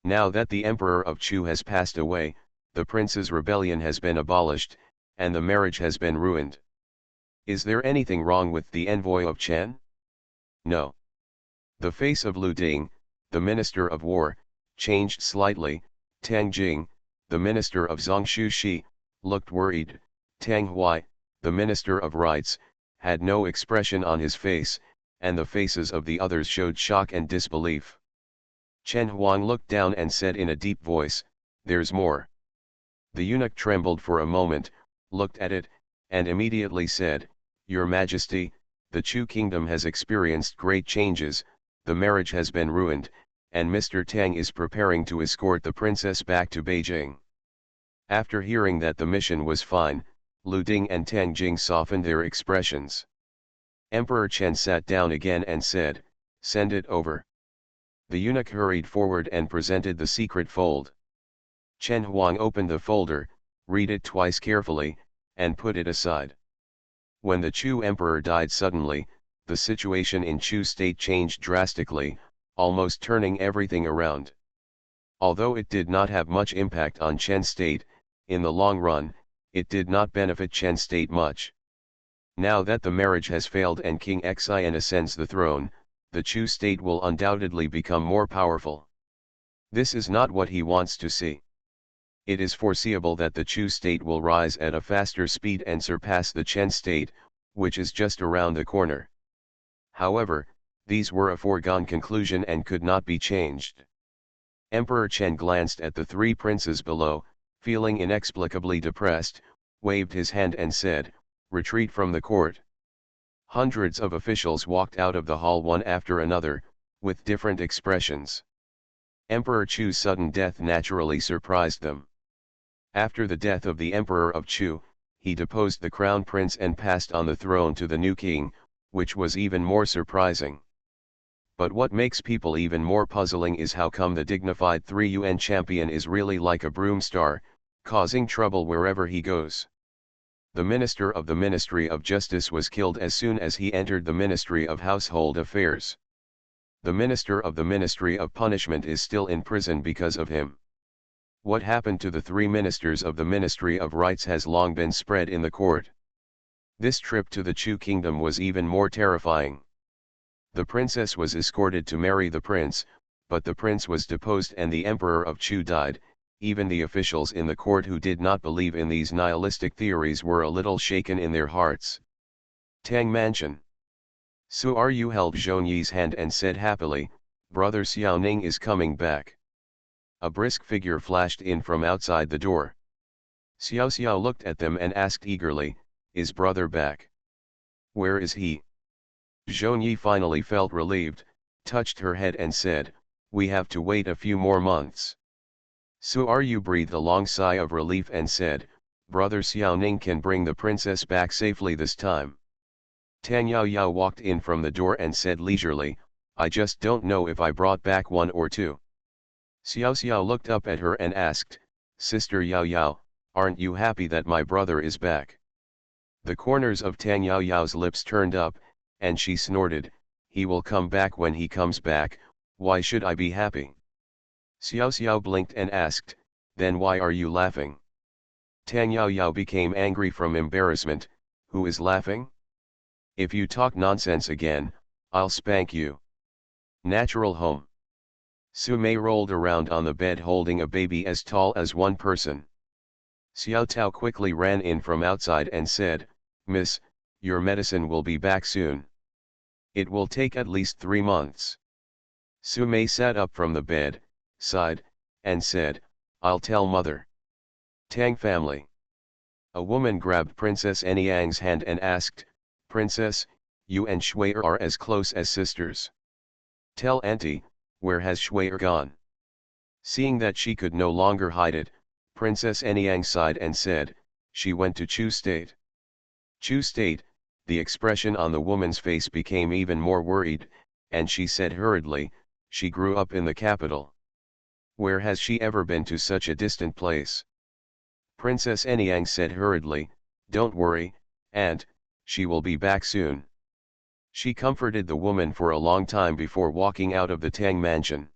Now that the Emperor of Chu has passed away, the prince's rebellion has been abolished, and the marriage has been ruined. Is there anything wrong with the envoy of Chen? No. The face of Lu Ding, the minister of war, changed slightly. Tang Jing, the minister of Zhongshu, looked worried. Tang Hui, the minister of rights, had no expression on his face, and the faces of the others showed shock and disbelief. Chen Huang looked down and said in a deep voice, "There's more." The eunuch trembled for a moment, looked at it, and immediately said, "Your Majesty, the Chu kingdom has experienced great changes, the marriage has been ruined, and Mr. Tang is preparing to escort the princess back to Beijing." After hearing that the mission was fine, Lu Ding and Tang Jing softened their expressions. Emperor Chen sat down again and said, "Send it over." The eunuch hurried forward and presented the secret fold. Chen Huang opened the folder, read it twice carefully, and put it aside. When the Chu emperor died suddenly, the situation in Chu state changed drastically, almost turning everything around. Although it did not have much impact on Chen state, in the long run, it did not benefit Chen state much. Now that the marriage has failed and King Xian ascends the throne, the Chu state will undoubtedly become more powerful. This is not what he wants to see. It is foreseeable that the Chu state will rise at a faster speed and surpass the Chen state, which is just around the corner. However, these were a foregone conclusion and could not be changed. Emperor Chen glanced at the three princes below, feeling inexplicably depressed, waved his hand and said, "Retreat from the court." Hundreds of officials walked out of the hall one after another, with different expressions. Emperor Chu's sudden death naturally surprised them. After the death of the Emperor of Chu, he deposed the crown prince and passed on the throne to the new king, which was even more surprising. But what makes people even more puzzling is how come the dignified 3UN champion is really like a broom star, causing trouble wherever he goes. The minister of the Ministry of Justice was killed as soon as he entered the Ministry of Household Affairs. The minister of the Ministry of Punishment is still in prison because of him. What happened to the three ministers of the Ministry of Rights has long been spread in the court. This trip to the Chu kingdom was even more terrifying. The princess was escorted to marry the prince, but the prince was deposed and the emperor of Chu died. Even the officials in the court who did not believe in these nihilistic theories were a little shaken in their hearts. Tang Mansion. Su Ru held Zhong Yi's hand and said happily, "Brother Xiaoning is coming back." A brisk figure flashed in from outside the door. Xiao Xiao looked at them and asked eagerly, "Is brother back? Where is he?" Zhong Yi finally felt relieved, touched her head and said, "We have to wait a few more months." Su Ru breathed a long sigh of relief and said, "Brother Xiaoning can bring the princess back safely this time." Tang Yao Yao walked in from the door and said leisurely, "I just don't know if I brought back one or two." Xiao Xiao looked up at her and asked, "Sister Yao Yao, aren't you happy that my brother is back?" The corners of Tang Yao Yao's lips turned up, and she snorted, "He will come back when he comes back, why should I be happy?" Xiao Xiao blinked and asked, "Then why are you laughing?" Tang Yao Yao became angry from embarrassment, "Who is laughing? If you talk nonsense again, I'll spank you." Natural home. Su Mei rolled around on the bed holding a baby as tall as one person. Xiao Tao quickly ran in from outside and said, "Miss, your medicine will be back soon. It will take at least 3 months." Su Mei sat up from the bed, sighed, and said, "I'll tell mother." Tang family. A woman grabbed Princess Anyang's hand and asked, "Princess, you and Shui'er are as close as sisters. Tell auntie, where has Shui'er gone?" Seeing that she could no longer hide it, Princess Anyang sighed and said, "She went to Chu State." Chu State, the expression on the woman's face became even more worried, and she said hurriedly, "She grew up in the capital. Where has she ever been to such a distant place?" Princess Anyang said hurriedly, "Don't worry, aunt, she will be back soon." She comforted the woman for a long time before walking out of the Tang mansion.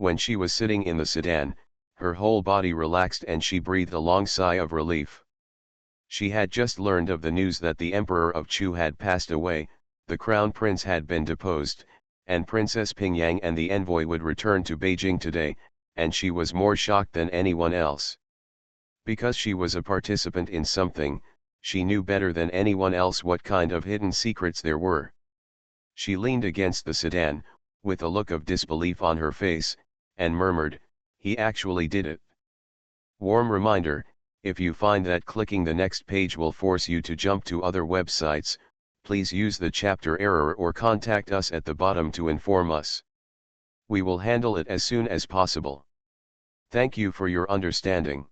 When she was sitting in the sedan, her whole body relaxed and she breathed a long sigh of relief. She had just learned of the news that the Emperor of Chu had passed away, the Crown Prince had been deposed, and Princess Pingyang and the envoy would return to Beijing today, and she was more shocked than anyone else. Because she was a participant in something, she knew better than anyone else what kind of hidden secrets there were. She leaned against the sedan, with a look of disbelief on her face, and murmured, "He actually did it." Warm reminder, if you find that clicking the next page will force you to jump to other websites, please use the chapter error or contact us at the bottom to inform us. We will handle it as soon as possible. Thank you for your understanding.